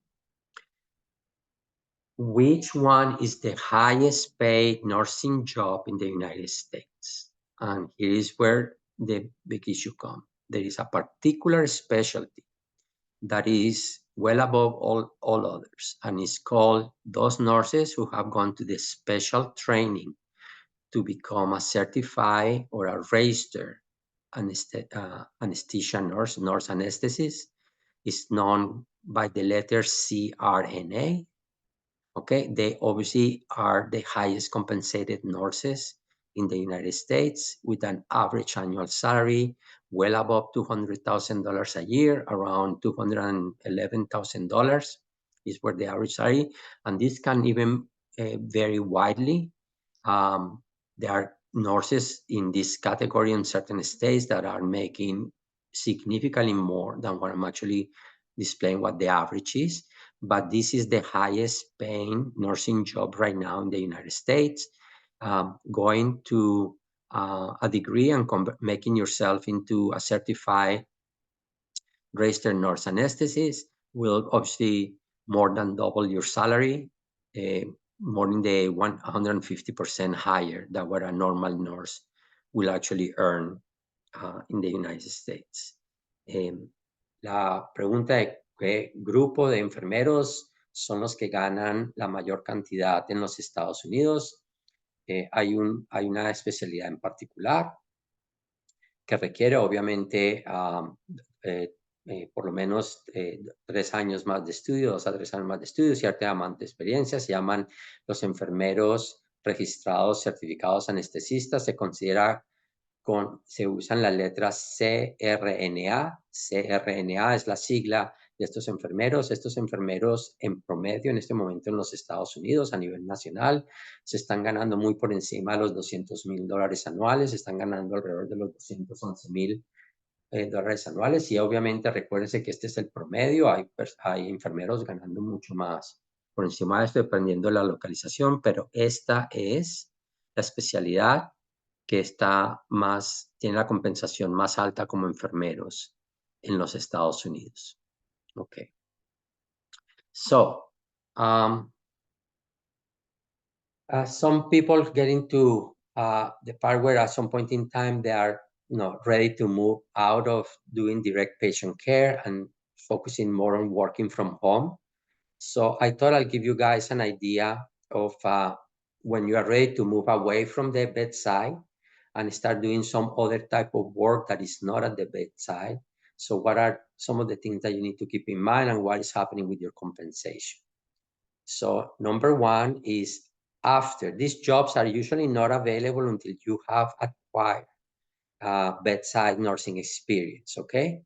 Which one is the highest paid nursing job in the United States? And here is where the big issue comes. There is a particular specialty that is well above all others, and it's called those nurses who have gone to the special training to become a certified or a registered anesthesia nurse anesthetist. Is known by the letter CRNA. Okay, they obviously are the highest compensated nurses in the United States with an average annual salary well above $200,000 a year, around $211,000 is where the average salary, and this can even vary widely. There are nurses in this category in certain states that are making significantly more than what I'm actually displaying what the average is. But this is the highest paying nursing job right now in the United States. Going to a degree and making yourself into a certified registered nurse anesthetist will obviously more than double your salary, more than the 150% higher than what a normal nurse will actually earn in the United States. La pregunta de qué grupo de enfermeros son los que ganan la mayor cantidad en los Estados Unidos. Hay una especialidad en particular que requiere obviamente por lo menos 3 años más de estudio, 2 a 3 años más de estudio, cierta amante de experiencia. Se llaman los enfermeros registrados, certificados anestesistas. Se considera se usan las letras CRNA. CRNA es la sigla de estos enfermeros. Estos enfermeros en promedio en este momento en los Estados Unidos a nivel nacional se están ganando muy por encima de los $200,000 anuales, se están ganando alrededor de los $211,000 anuales, y obviamente recuérdense que este es el promedio. Hay enfermeros ganando mucho más por encima de esto dependiendo de la localización, pero esta es la especialidad que tiene la compensación más alta como enfermeros en los Estados Unidos. Okay. So, some people get into the part where at some point in time they are ready to move out of doing direct patient care and focusing more on working from home. So I thought I'll give you guys an idea of when you are ready to move away from the bedside and start doing some other type of work that is not at the bedside. So what are some of the things that you need to keep in mind and what is happening with your compensation? So number one is after. These jobs are usually not available until you have acquired bedside nursing experience, okay?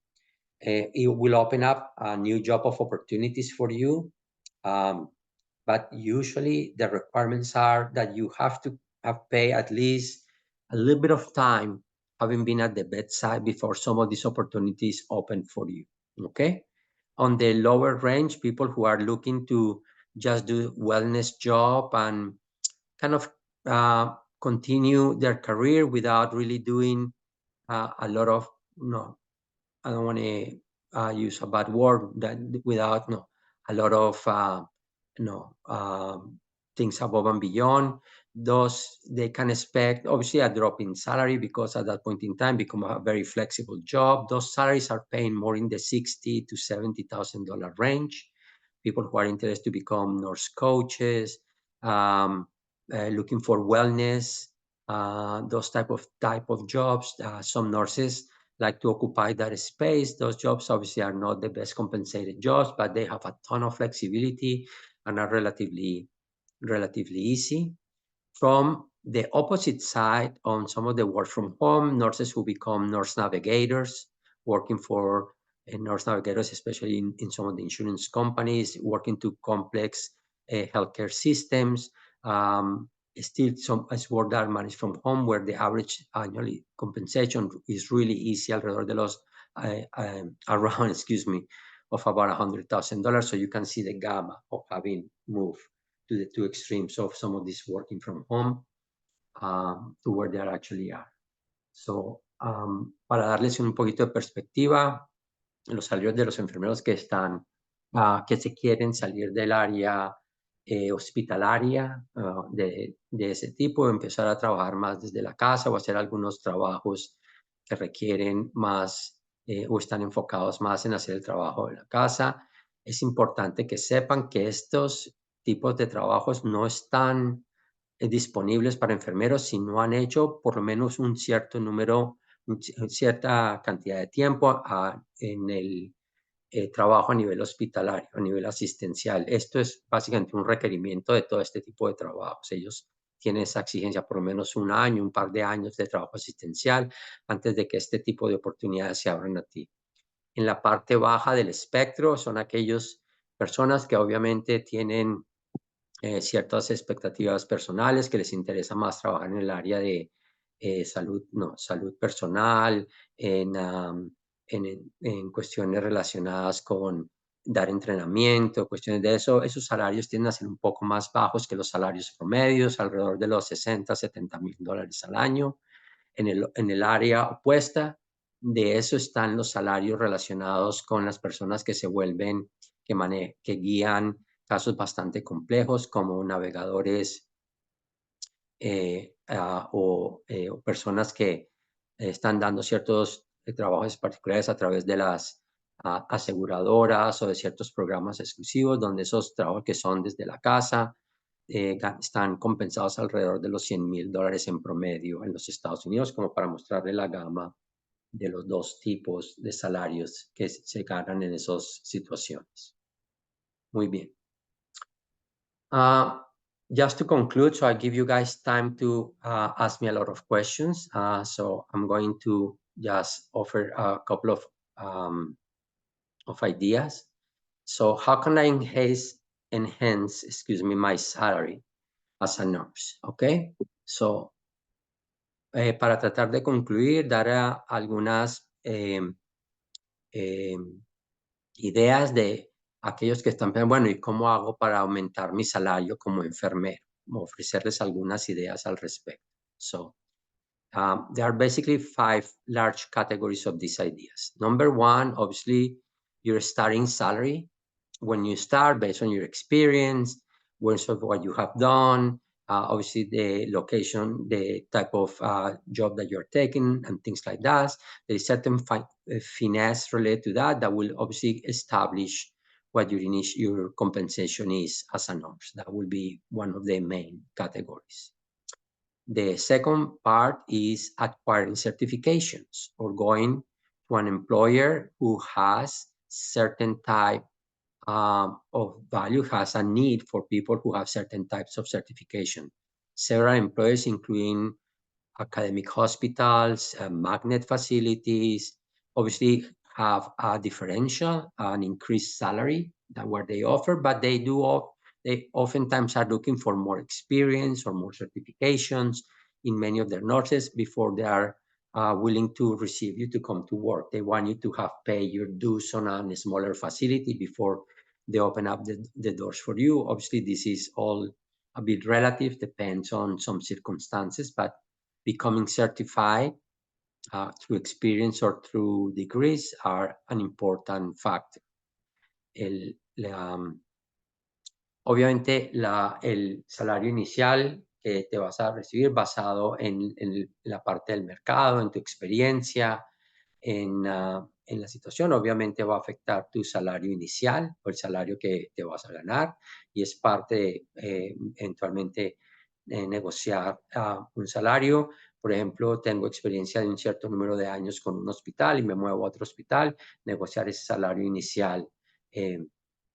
It will open up a new job of opportunities for you. But usually the requirements are that you have to pay at least a little bit of time having been at the bedside before some of these opportunities open for you, okay? On the lower range, people who are looking to just do wellness job and kind of continue their career without really doing a lot of, I don't want to use a bad word, that without a lot of things above and beyond. Those they can expect obviously a drop in salary because at that point in time become a very flexible job. Those salaries are paying more in the $60,000 to $70,000 range. People who are interested to become nurse coaches, looking for wellness, those type of jobs. Some nurses like to occupy that space. Those jobs obviously are not the best compensated jobs, but they have a ton of flexibility and are relatively easy. From the opposite side, on some of the work from home, nurses who become nurse navigators, working for nurse navigators, especially in some of the insurance companies, working to complex healthcare systems. Still some work that are managed from home where the average annual compensation is really easy, alrededor de los, around, of about $100,000. So you can see the gamma of having moved to the two extremes of some of this working from home to where they actually are. So, para darles un poquito de perspectiva, los salarios de los enfermeros que están, que se quieren salir del área hospitalaria de ese tipo, empezar a trabajar más desde la casa o hacer algunos trabajos que requieren más o están enfocados más en hacer el trabajo de la casa. Es importante que sepan que estos tipos de trabajos no están disponibles para enfermeros si no han hecho por lo menos un cierto número, cierta cantidad de tiempo en el trabajo a nivel hospitalario, a nivel asistencial. Esto es básicamente un requerimiento de todo este tipo de trabajos. Ellos tienen esa exigencia por lo menos un año, un par de años de trabajo asistencial antes de que este tipo de oportunidades se abran a ti. En la parte baja del espectro son aquellas personas que obviamente tienen ciertas expectativas personales, que les interesa más trabajar en el área de salud personal, en cuestiones relacionadas con dar entrenamiento, cuestiones de eso. Esos salarios tienden a ser un poco más bajos que los salarios promedios, alrededor de los 60, $70,000 al año. En el área opuesta de eso están los salarios relacionados con las personas que se vuelven, que guían casos bastante complejos como navegadores o personas que están dando ciertos trabajos particulares a través de las aseguradoras o de ciertos programas exclusivos, donde esos trabajos que son desde la casa están compensados alrededor de los $100,000 en promedio en los Estados Unidos, como para mostrarle la gama de los dos tipos de salarios que se ganan en esas situaciones. Muy bien. Just to conclude, so I give you guys time to ask me a lot of questions. So I'm going to just offer a couple of ideas. So how can I enhance, my salary as a nurse? Okay. So para tratar de concluir, dar algunas ideas de aquellos que están pensando, bueno, ¿y cómo hago para aumentar mi salario como enfermero? Ofrecerles algunas ideas al respecto. So, there are basically 5 large categories of these ideas. Number one, obviously, your starting salary. When you start, based on your experience, based on what you have done, obviously the location, the type of job that you're taking, and things like that. There is certain finesse related to that will obviously establish what your compensation is as a nurse. That will be one of the main categories. The second part is acquiring certifications or going to an employer who has certain type of value, has a need for people who have certain types of certification. Several employers, including academic hospitals, magnet facilities, obviously have a differential, an increased salary than what they offer, but they oftentimes are looking for more experience or more certifications in many of their nurses before they are willing to receive you to come to work. They want you to have paid your dues on a smaller facility before they open up the doors for you. Obviously, this is all a bit relative, depends on some circumstances, but becoming certified through experience or through degrees are an important factor. Obviamente, el salario inicial que te vas a recibir basado en la parte del mercado, en tu experiencia, en la situación, obviamente va a afectar tu salario inicial o el salario que te vas a ganar y es parte de eventualmente negociar un salario. Por ejemplo, tengo experiencia de un cierto número de años con un hospital y me muevo a otro hospital, negociar ese salario inicial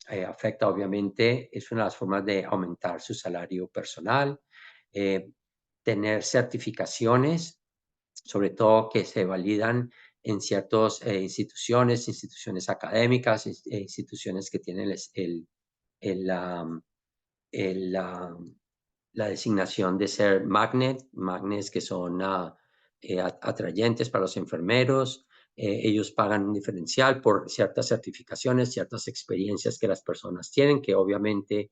afecta, obviamente, es una de las formas de aumentar su salario personal. Tener certificaciones, sobre todo que se validan en ciertas instituciones académicas, instituciones que tienen la designación de ser magnets que son atrayentes para los enfermeros. Ellos pagan un diferencial por ciertas certificaciones, ciertas experiencias que las personas tienen, que obviamente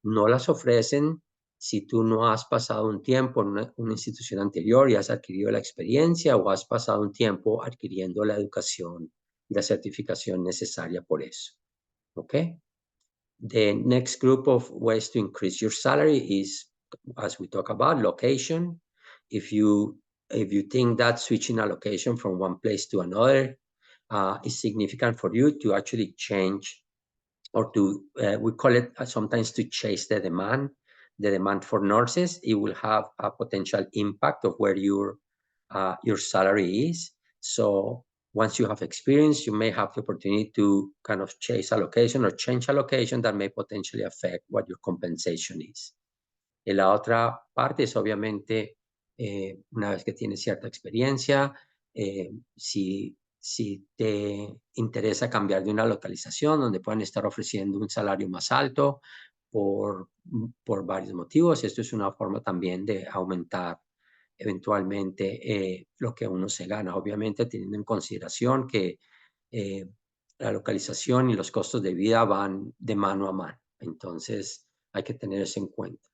No las ofrecen si tú no has pasado un tiempo en una institución anterior y has adquirido la experiencia o has pasado un tiempo adquiriendo la educación y la certificación necesaria por eso. Okay? The next group of ways to increase your salary is, as we talk about, location. If you think that switching a location from one place to another is significant for you to actually change, or to we call it sometimes to chase the demand for nurses, it will have a potential impact of where your salary is. So once you have experience, you may have the opportunity to kind of chase a location or change a location that may potentially affect what your compensation is. Y la otra parte es obviamente, una vez que tienes cierta experiencia, si te interesa cambiar de una localización donde puedan estar ofreciendo un salario más alto por varios motivos, esto es una forma también de aumentar eventualmente lo que uno se gana, obviamente teniendo en consideración que la localización y los costos de vida van de mano a mano. Entonces hay que tener eso en cuenta.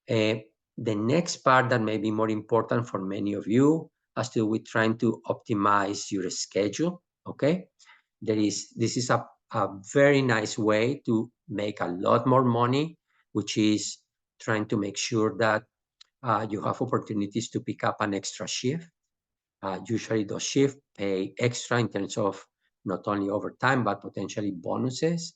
The next part that may be more important for many of you has to do with trying to optimize your schedule, okay? This is a very nice way to make a lot more money, which is trying to make sure that you have opportunities to pick up an extra shift. Usually those shifts pay extra in terms of not only overtime, but potentially bonuses.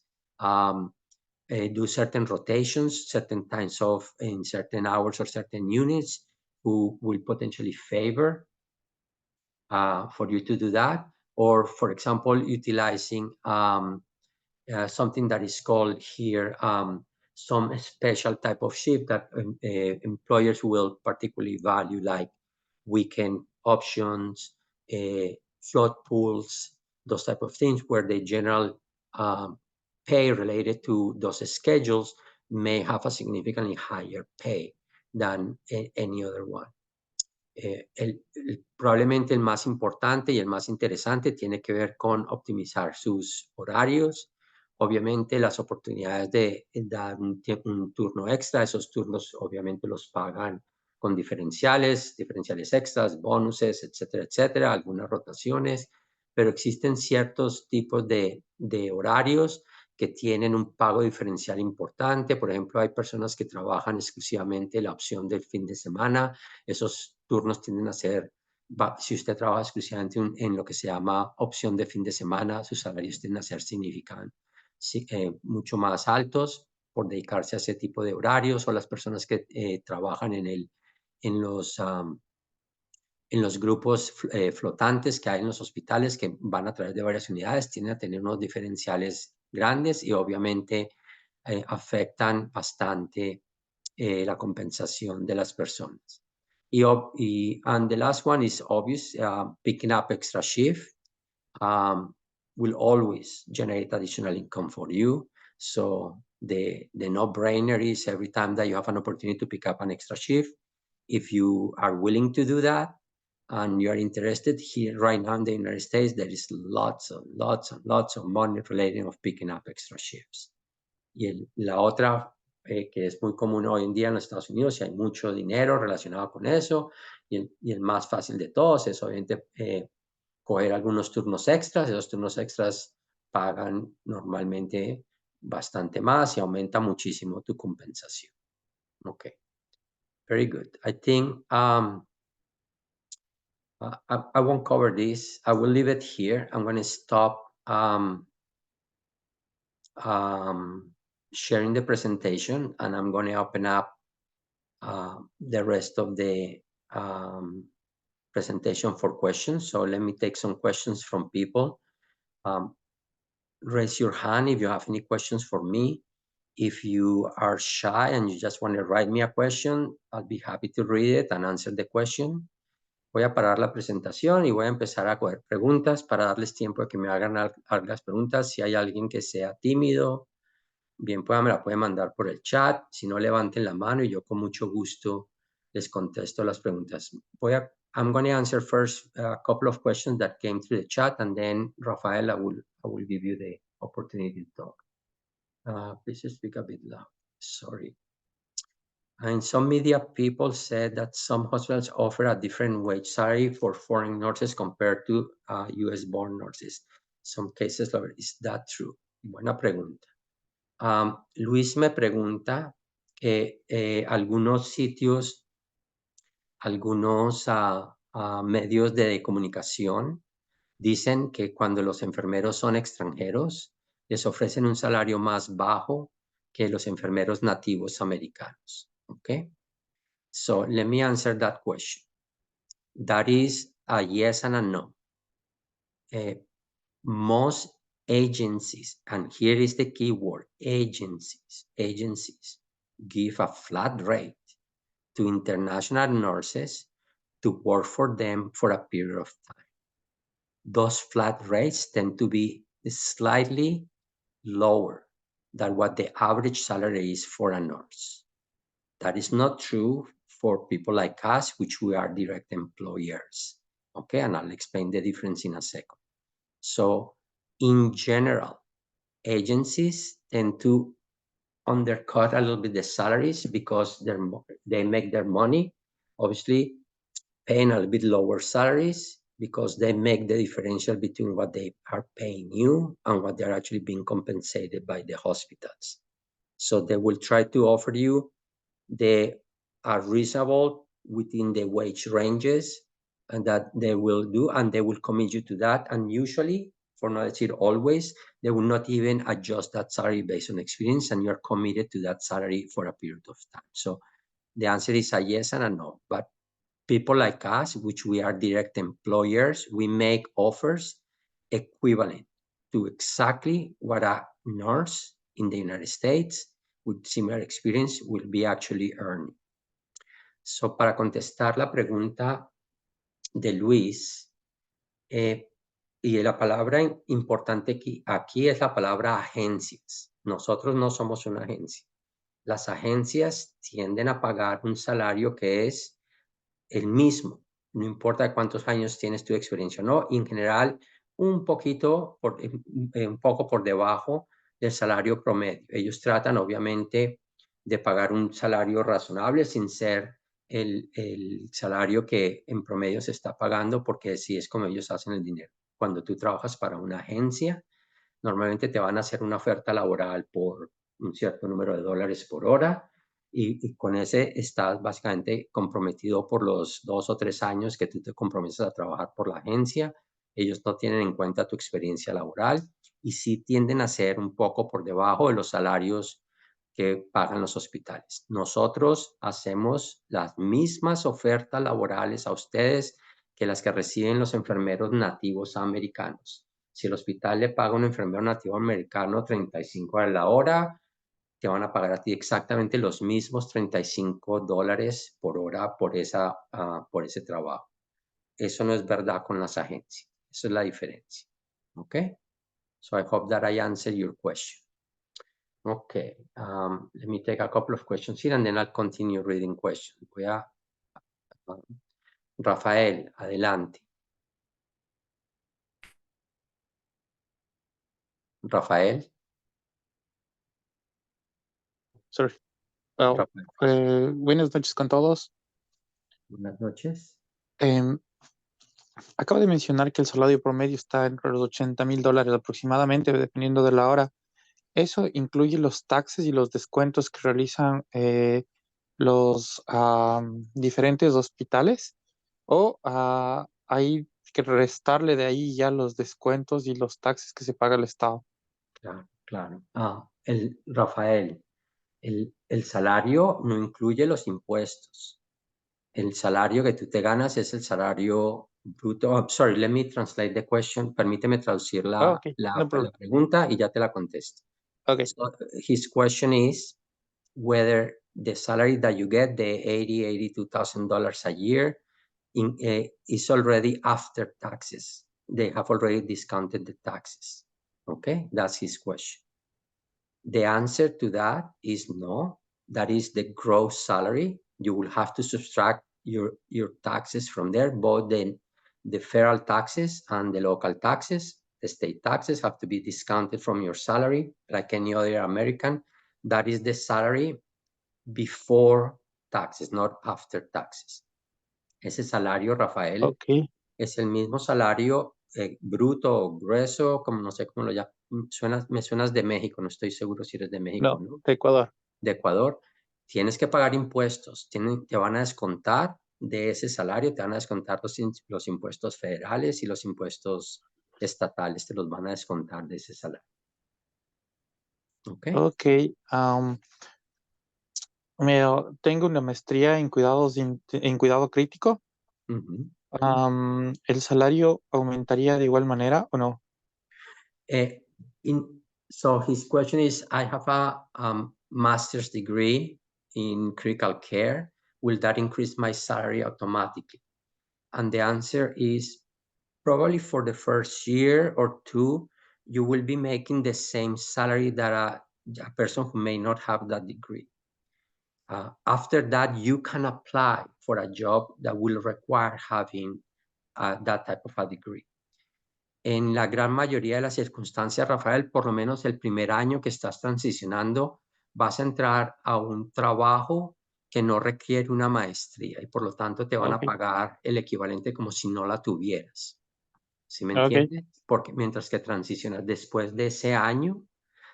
Do certain rotations, certain times of in certain hours or certain units who will potentially favor for you to do that. Or, for example, utilizing something that is called here some special type of shift that employers will particularly value, like weekend options, float pools, those type of things, where the general pay related to those schedules may have a significantly higher pay than any other one. Probablemente el más importante y el más interesante tiene que ver con optimizar sus horarios. Obviamente las oportunidades de dar un turno extra, esos turnos obviamente los pagan con diferenciales extras, bonuses, etcétera, etcétera, algunas rotaciones, pero existen ciertos tipos de horarios que tienen un pago diferencial importante. Por ejemplo, hay personas que trabajan exclusivamente la opción del fin de semana. Esos turnos tienden a ser, si usted trabaja exclusivamente en lo que se llama opción de fin de semana, sus salarios tienden a ser mucho más altos por dedicarse a ese tipo de horarios, o las personas que trabajan en los grupos flotantes que hay en los hospitales, que van a través de varias unidades, tienden a tener unos diferenciales grandes y obviamente afectan bastante la compensación de las personas. And the last one is obvious, picking up extra shift will always generate additional income for you. So the no-brainer is every time that you have an opportunity to pick up an extra shift, if you are willing to do that and you are interested, here right now in the United States, there is lots of money related of picking up extra shifts. Y la otra que es muy común hoy en día en los Estados Unidos, y hay mucho dinero relacionado con eso, y el más fácil de todos es obviamente coger algunos turnos extras. Esos turnos extras pagan normalmente bastante más y aumenta muchísimo tu compensación. Okay, very good. I think I won't cover this. I will leave it here. I'm going to stop sharing the presentation, and I'm going to open up the rest of the presentation for questions. So let me take some questions from people. Raise your hand if you have any questions for me. If you are shy and you just want to write me a question, I'll be happy to read it and answer the question. Voy a parar la presentación y voy a empezar a coger preguntas para darles tiempo de que me hagan las preguntas. Si hay alguien que sea tímido, bien me la puede mandar por el chat. Si no, levanten la mano y yo con mucho gusto les contesto las preguntas. I'm going to answer first a couple of questions that came through the chat, and then Rafael, I will give you the opportunity to talk. Please speak a bit loud. Sorry. And some media people said that some hospitals offer a different wage salary for foreign nurses compared to US-born nurses. Some cases, is that true? Buena pregunta. Luis me pregunta que algunos sitios, algunos medios de comunicación dicen que cuando los enfermeros son extranjeros, les ofrecen un salario más bajo que los enfermeros nativos americanos. Okay? So let me answer that question. That is a yes and a no. Most agencies, and here is the key word, agencies, give a flat rate to international nurses to work for them for a period of time. Those flat rates tend to be slightly lower than what the average salary is for a nurse. That is not true for people like us, which we are direct employers. Okay, and I'll explain the difference in a second. So in general, agencies tend to undercut a little bit the salaries because they make their money, obviously paying a little bit lower salaries because they make the differential between what they are paying you and what they're actually being compensated by the hospitals. So they will try to offer you the reasonable within the wage ranges and that they will do, and they will commit you to that. And usually, for not to say always, they will not even adjust that salary based on experience, and you're committed to that salary for a period of time. So the answer is a yes and a no. But people like us, which we are direct employers, we make offers equivalent to exactly what a nurse in the United States with similar experience will be actually earning. So, para contestar la pregunta de Luis, y la palabra importante aquí es la palabra agencias. Nosotros no somos una agencia. Las agencias tienden a pagar un salario que es el mismo, no importa cuántos años tienes tu experiencia, ¿no? Y en general, un poco por debajo del salario promedio. Ellos tratan, obviamente, de pagar un salario razonable sin ser el salario que en promedio se está pagando, porque así es como ellos hacen el dinero. Cuando tú trabajas para una agencia, normalmente te van a hacer una oferta laboral por un cierto número de dólares por hora, y con ese estás básicamente comprometido por los 2 o 3 años que tú te comprometes a trabajar por la agencia. Ellos no tienen en cuenta tu experiencia laboral y sí tienden a ser un poco por debajo de los salarios que pagan los hospitales. Nosotros hacemos las mismas ofertas laborales a ustedes que las que reciben los enfermeros nativos americanos. Si el hospital le paga a un enfermero nativo americano 35 a la hora, te van a pagar a ti exactamente los mismos $35 por hora por ese trabajo. Eso no es verdad con las agencias. Esa es la diferencia. Okay? So I hope that I answered your question. Okay, let me take a couple of questions here and then I'll continue reading questions. Rafael, adelante. Rafael. Sorry. Buenas noches con todos. Buenas noches. Acaba de mencionar que el salario promedio está entre los $80,000 aproximadamente, dependiendo de la hora. ¿Eso incluye los taxes y los descuentos que realizan los diferentes hospitales? ¿O hay que restarle de ahí ya los descuentos y los taxes que se paga el Estado? Claro. Rafael, el salario no incluye los impuestos. El salario que tú te ganas es el salario bruto. Sorry, let me translate the question. Permíteme traducir la pregunta y ya te la contesto. Okay. So his question is whether the salary that you get, the $82,000 a year, is already after taxes. They have already discounted the taxes. Okay, that's his question. The answer to that is no. That is the gross salary. You will have to subtract your taxes from there, both the federal taxes and the local taxes. The state taxes have to be discounted from your salary like any other American. That is the salary before taxes, not after taxes. Ese salario, Rafael, Ok. es el mismo salario bruto o grueso, como no sé cómo lo llaman. Me suenas de México, no estoy seguro si eres de México, No, ¿no? de Ecuador. De Ecuador. Tienes que pagar impuestos, te van a descontar de ese salario, te van a descontar los impuestos federales y los impuestos estatales, te los van a descontar de ese salario. ¿Ok? Ok. Tengo una maestría en en cuidado crítico. Ujú. ¿El salario aumentaría de igual manera o no? Eh, so his question is, I have a master's degree in critical care. Will that increase my salary automatically? And the answer is probably for the first year or two, you will be making the same salary that a person who may not have that degree. After that, you can apply for a job that will require having that type of a degree. En la gran mayoría de las circunstancias, Rafael, por lo menos el primer año que estás transicionando, vas a entrar a un trabajo que no requiere una maestría y por lo tanto te van a Ok. pagar el equivalente como si no la tuvieras. ¿Sí me Ok. entiendes? Porque mientras que transicionas después de ese año,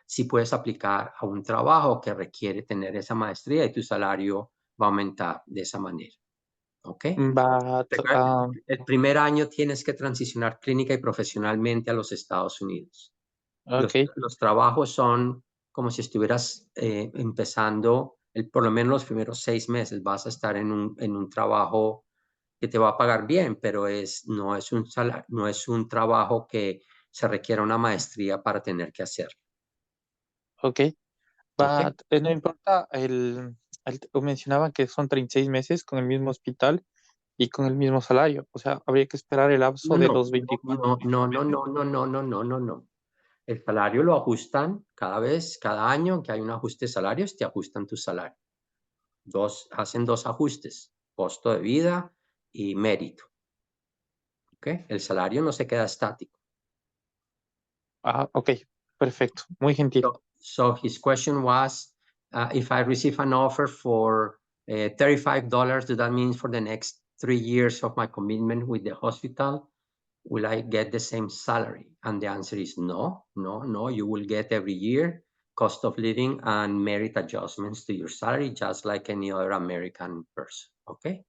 sí puedes aplicar a un trabajo que requiere tener esa maestría y tu salario va a aumentar de esa manera. ¿Ok? But, Recuerda, el primer año tienes que transicionar clínica y profesionalmente a los Estados Unidos. ok. Los trabajos son como si estuvieras empezando, por lo menos los primeros 6 meses vas a estar en un trabajo que te va a pagar bien, pero no es un trabajo que se requiera una maestría para tener que hacer. Ok. ¿Ok? But, no importa, mencionaban que son 36 meses con el mismo hospital y con el mismo salario. O sea, habría que esperar el lapso No, de no, los 24 no, no, últimos no, meses. no, no, no, no, no, no, no. El salario lo ajustan cada vez, cada año que hay un ajuste de salarios, te ajustan tu salario. Hacen dos ajustes, costo de vida y mérito. ¿Ok? El salario no se queda estático. Ok. Perfecto. Muy gentil. So his question was, if I receive an offer for $35, does that mean for the next 3 years of my commitment with the hospital, will I get the same salary? And the answer is no, no, no. You will get every year cost of living and merit adjustments to your salary, just like any other American person. Okay?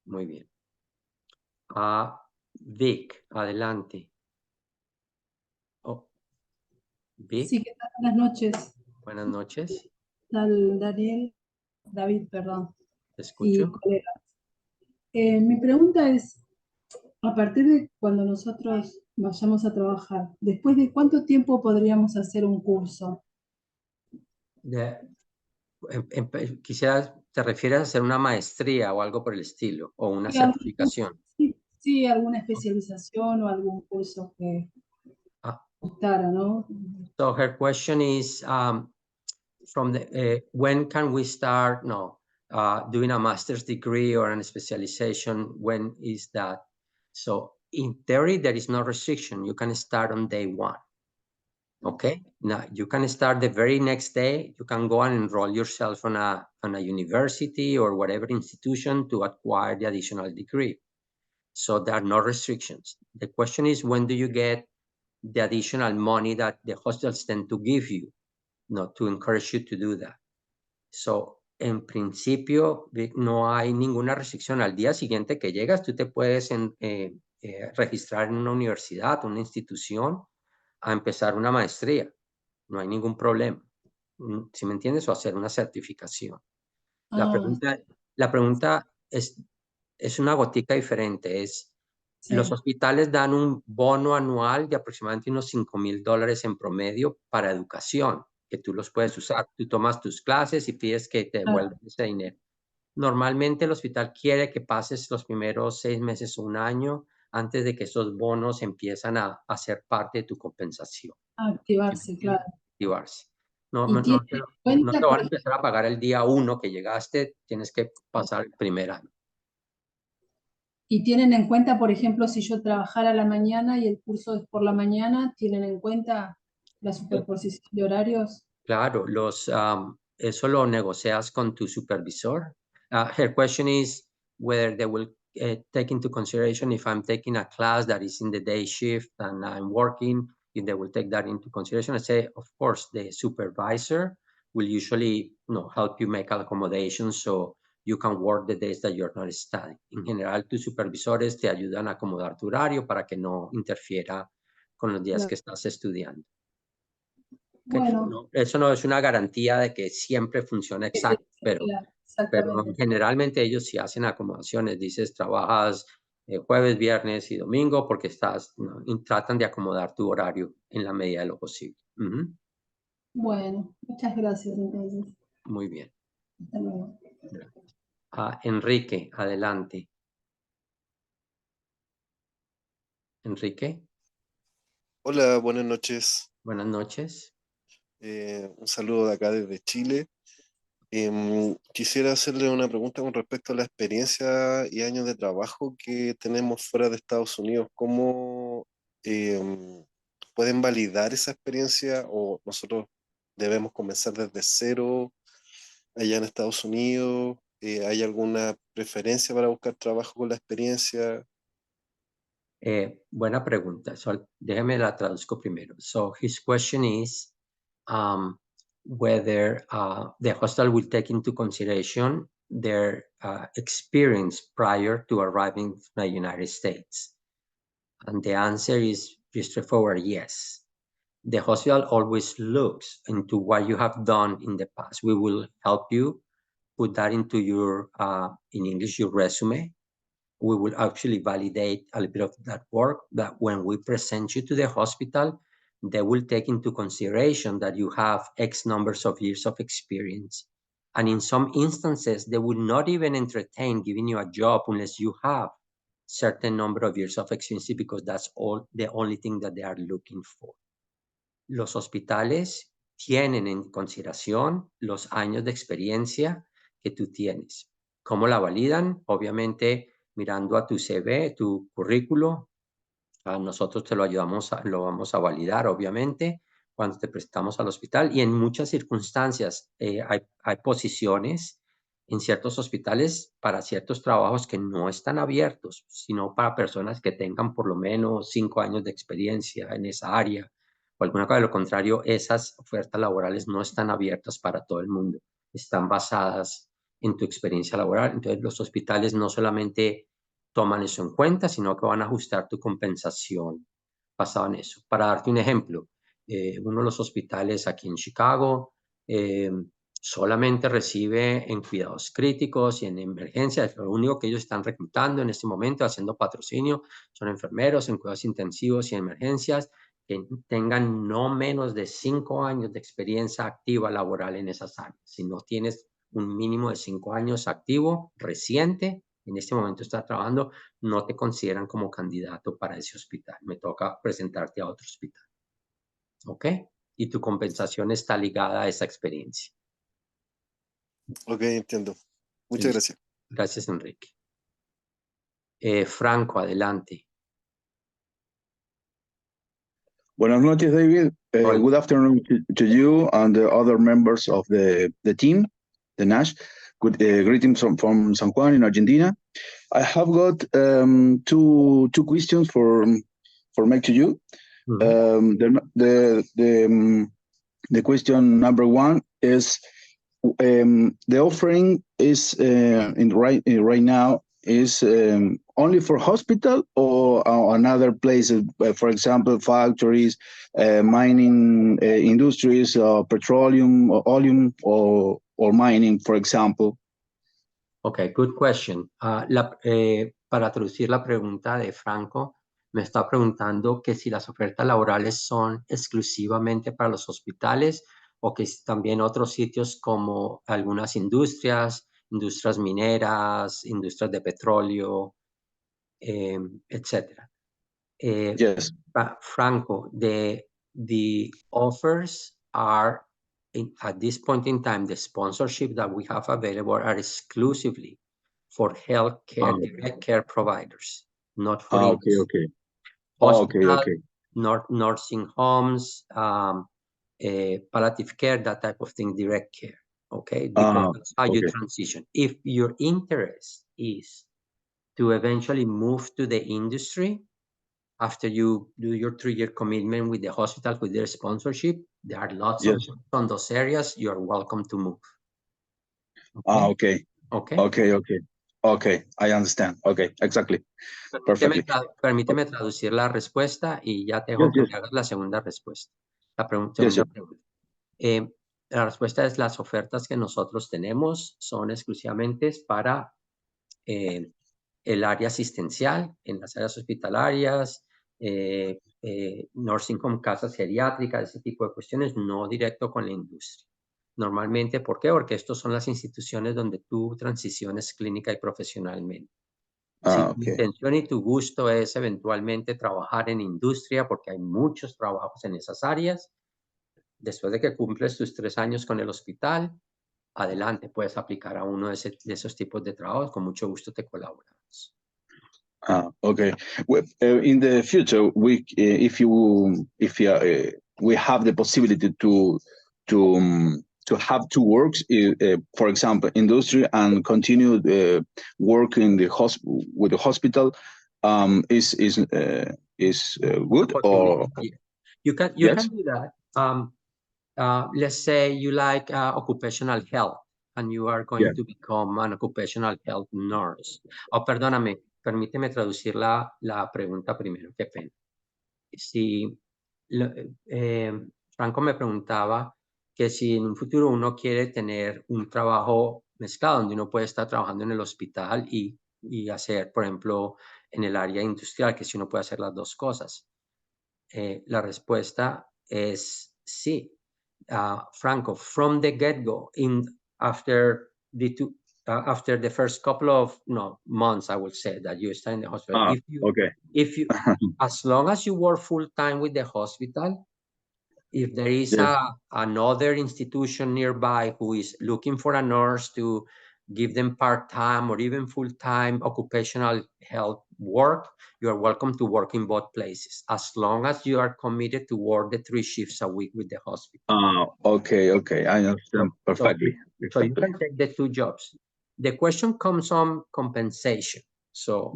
Muy bien. Vic, adelante. Oh, Sí, Vic, ¿qué tal? Buenas noches. buenas noches. Tal David, perdón, Te y escucho. colegas. Mi pregunta es, a partir de cuando nosotros vayamos a trabajar, ¿después de cuánto tiempo podríamos hacer un curso? De, quizás te refieres a hacer una maestría o algo por el estilo, o una Sí, algún curso, certificación. sí, alguna especialización o algún curso que Ah, gustara, ¿no? so her question is, from when can we start doing a master's degree or a specialization? When is that? So in theory, there is no restriction. You can start on day one. Okay. Now you can start the very next day. You can go and enroll yourself on a university or whatever institution to acquire the additional degree. So there are no restrictions. The question is, when do you get the additional money that the hospitals tend to give you, to encourage you to do that? So, en principio, no hay ninguna restricción. Al día siguiente que llegas, tú te puedes registrar en una universidad, una institución, a empezar una maestría. No hay ningún problema. ¿Sí me entiendes? O hacer una certificación. La Ah, pregunta, la pregunta es una gotica diferente. Los sí. hospitales dan un bono anual de aproximadamente unos $5,000 en promedio para educación, que tú los puedes usar. Tú tomas tus clases y pides que te Ah, devuelvan ese dinero. Normalmente el hospital quiere que pases los primeros 6 meses o un año antes de que esos bonos empiezan a ser parte de tu compensación. ¿Sí me activarse, claro. entiendes? Activarse. No, Y no, no tiene te en lo, no te cuenta, van por a empezar a pagar el día 1 que llegaste, tienes que pasar el primer año. Y tienen en cuenta, por ejemplo, si yo trabajara a la mañana y el curso es por la mañana, ¿tienen en cuenta la superposición de horarios? Claro, eso lo negocias con tu supervisor. Her question is whether they will take into consideration if I'm taking a class that is in the day shift and I'm working, if they will take that into consideration. I say, of course, the supervisor will usually help you make accommodations so you can work the days that you're not studying. En general, tus supervisores te ayudan a acomodar tu horario para que no interfiera con los días Claro. que estás estudiando. Bueno. Eso no es una garantía de que siempre funcione exacto, pero generalmente ellos sí hacen acomodaciones. Dices, trabajas jueves, viernes y domingo porque tratan de acomodar tu horario en la medida de lo posible. Bueno, muchas gracias entonces. Muy bien. Hasta luego. Enrique, adelante. Enrique. Hola, buenas noches. Buenas noches. Un saludo de acá desde Chile. Quisiera hacerle una pregunta con respecto a la experiencia y años de trabajo que tenemos fuera de Estados Unidos. ¿Cómo pueden validar esa experiencia o nosotros debemos comenzar desde cero allá en Estados Unidos? ¿Hay alguna preferencia para buscar trabajo con la experiencia? Buena pregunta. Déjame la traduzco primero. So his question is whether the hostel will take into consideration their experience prior to arriving to the United States. And the answer is pretty straightforward, yes. The hospital always looks into what you have done in the past. We will help you put that into your, in English, your resume. We will actually validate a little bit of that work, that when we present you to the hospital, they will take into consideration that you have X numbers of years of experience. And in some instances, they will not even entertain giving you a job unless you have certain number of years of experience, because that's the only thing that they are looking for. Los hospitales tienen en consideración los años de experiencia que tú tienes. ¿Cómo la validan? Obviamente, mirando a tu CV, tu currículo, nosotros te lo vamos a validar, obviamente, cuando te prestamos al hospital. Y en muchas circunstancias hay posiciones en ciertos hospitales para ciertos trabajos que no están abiertos, sino para personas que tengan por lo menos 5 años de experiencia en esa área o alguna cosa. De lo contrario, esas ofertas laborales no están abiertas para todo el mundo. Están basadas en tu experiencia laboral. Entonces, los hospitales no solamente toman eso en cuenta, sino que van a ajustar tu compensación basado en eso. Para darte un ejemplo, uno de los hospitales aquí en Chicago solamente recibe en cuidados críticos y en emergencias. Lo único que ellos están reclutando en este momento, haciendo patrocinio, son enfermeros en cuidados intensivos y emergencias que tengan no menos de 5 años de experiencia activa laboral en esas áreas. Si no tienes un mínimo de 5 años activo, reciente, en este momento estás trabajando, no te consideran como candidato para ese hospital. Me toca presentarte a otro hospital. ¿Ok? Y tu compensación está ligada a esa experiencia. Ok, entiendo. Muchas gracias. Gracias, Enrique. Franco, adelante. Buenas noches, David. Good afternoon to you and the other members of the team, the NASH. Good greetings from San Juan in Argentina. I have got two questions for make to you. The question number one is the offering is right now is only for hospital or another places, for example, factories, mining industries, petroleum, or oleum, or mining, for example. Okay, good question. Para traducir la pregunta de Franco, me está preguntando que si las ofertas laborales son exclusivamente para los hospitales o que también otros sitios como algunas industrias mineras, industrias de petróleo, etc. Yes. Franco, the offers are, at this point in time, the sponsorship that we have available are exclusively for healthcare, direct care providers, not for okay. hospitals, nursing homes, palliative care, that type of thing, direct care. Okay, because that's how you transition. If your interest is to eventually move to the industry after you do your 3-year commitment with the hospital, with their sponsorship, there are lots of jobs on those areas. You're welcome to move. Okay. I understand. Okay, exactly. Permíteme traducir la respuesta y ya te dejo que me hagas la segunda respuesta. La segunda pregunta. La respuesta es: las ofertas que nosotros tenemos son exclusivamente para el área asistencial, en las áreas hospitalarias, nursing home, casas geriátricas, ese tipo de cuestiones, no directo con la industria. Normalmente, ¿por qué? Porque estas son las instituciones donde tú transiciones clínica y profesionalmente. Si tu intención y tu gusto es eventualmente trabajar en industria, porque hay muchos trabajos en esas áreas, después de que cumples tus 3 años con el hospital, adelante, puedes aplicar a uno de esos tipos de trabajos. Con mucho gusto te colaboramos. Okay. Well, in the future, we have the possibility to have 2 works, for example, industry and continue working with the hospital, is good, or you can do that. Let's say you like occupational health and you are going to become an occupational health nurse. Perdóname, permíteme traducir la pregunta primero, qué pena. Si Franco me preguntaba que si en un futuro uno quiere tener un trabajo mezclado, donde uno puede estar trabajando en el hospital y hacer, por ejemplo, en el área industrial, que si uno puede hacer las dos cosas. La respuesta es sí. Franco, from the get-go, after the first couple of months, I would say, that you stay in the hospital. If you as long as you work full-time with the hospital, if there is another institution nearby who is looking for a nurse to give them part-time or even full-time occupational health work, you are welcome to work in both places, as long as you are committed to work the 3 shifts a week with the hospital. Okay, I understand perfectly. So you can take the 2 jobs. The question comes on compensation. So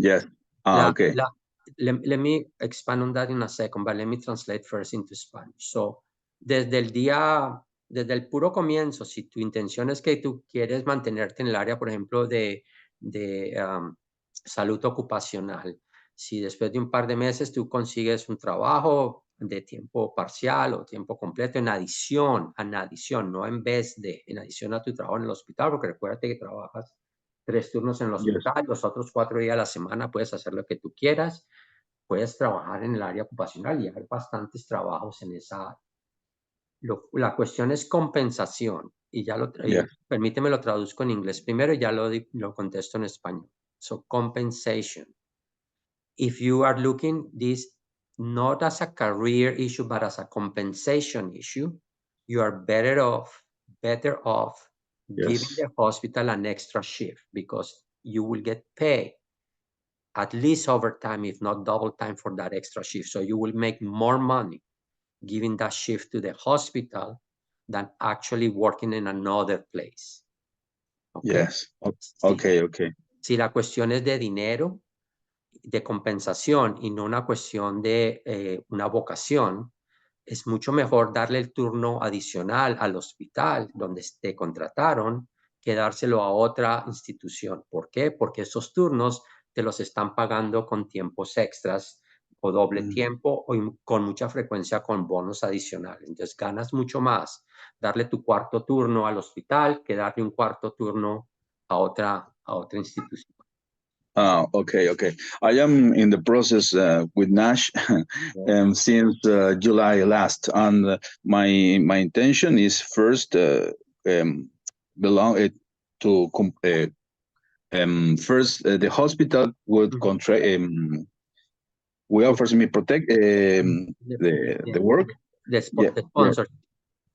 let me expand on that in a second, but let me translate first into Spanish. So desde el puro comienzo, si tu intención es que tú quieres mantenerte en el área, por ejemplo, de salud ocupacional, si después de un par de meses tú consigues un trabajo de tiempo parcial o tiempo completo, en adición, no en vez de, en adición a tu trabajo en el hospital, porque recuérdate que trabajas 3 turnos en el hospital, los otros 4 días a la semana puedes hacer lo que tú quieras, puedes trabajar en el área ocupacional y hay bastantes trabajos en esa área. La cuestión es compensación, y ya permíteme lo traduzco en inglés primero y ya lo contesto en español. So compensation. If you are looking this not as a career issue, but as a compensation issue, you are better off giving the hospital an extra shift, because you will get paid at least overtime, if not double time, for that extra shift. So you will make more money giving that shift to the hospital than actually working in another place. Okay. Si la cuestión es de dinero, de compensación y no una cuestión de una vocación, es mucho mejor darle el turno adicional al hospital donde te contrataron que dárselo a otra institución. ¿Por qué? Porque esos turnos te los están pagando con tiempos extras o doble tiempo o con mucha frecuencia con bonos adicionales. Entonces ganas mucho más darle tu 4º turno al hospital que darle un 4º turno a otra institución. Okay. I am in the process with NASH since July last, and my intention is first first the hospital would contract. We offers me protect the work. The sponsor.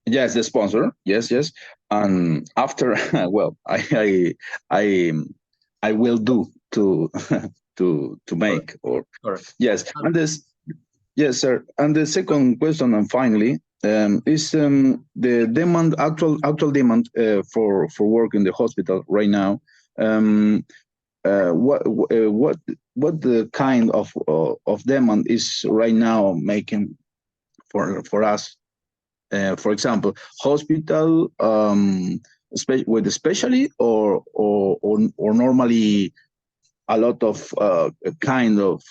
Yes, the sponsor. Yes. And after, well, I will do to make or yes. And this, yes, sir. And the second question, and finally, is the demand, actual demand for work in the hospital right now. What the kind of demand is right now making for us? For example, hospital with the specialty or normally a lot of kind of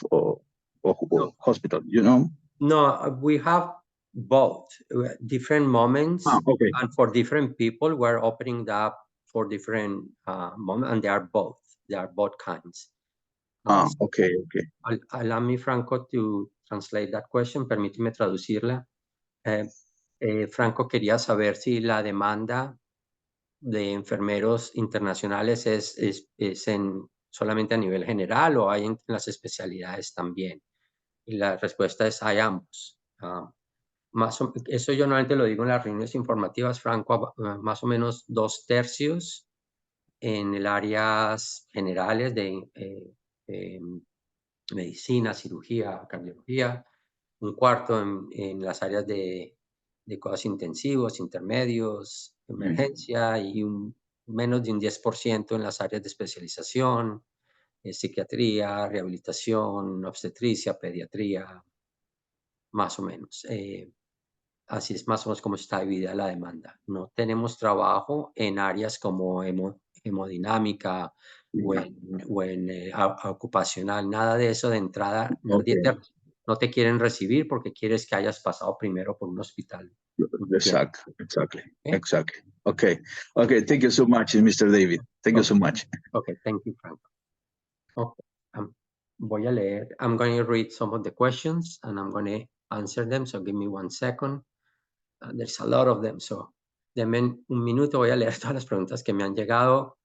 hospital, you know? No, we have both different moments, Okay. and for different people, we're opening up for different moments, and they are both kinds. Okay. Allow me, Franco, to translate that question. Permíteme traducirla. Franco quería saber si la demanda de enfermeros internacionales es solamente a nivel general o hay en las especialidades también. Y la respuesta es hay ambos. Eso yo normalmente lo digo en las reuniones informativas, Franco, más o menos 2/3 en el áreas generales de medicina, cirugía, cardiología, 1/4 en las áreas de cuidados intensivos, intermedios, emergencia, y menos de un 10% en las áreas de especialización, psiquiatría, rehabilitación, obstetricia, pediatría, más o menos. Así es más o menos como está dividida la demanda. No tenemos trabajo en áreas como hemodinámica o en ocupacional, nada de eso de entrada. Okay. No te quieren recibir porque quieres que hayas pasado primero por un hospital. Exactly. Okay. Thank you so much, Mr. David. Thank you so much. Okay, thank you, Frank. Okay, voy a leer. I'm going to read some of the questions and I'm going to answer them. So give me 1 second. There's a lot of them. So denme un minuto. Voy a leer todas las preguntas que me han llegado.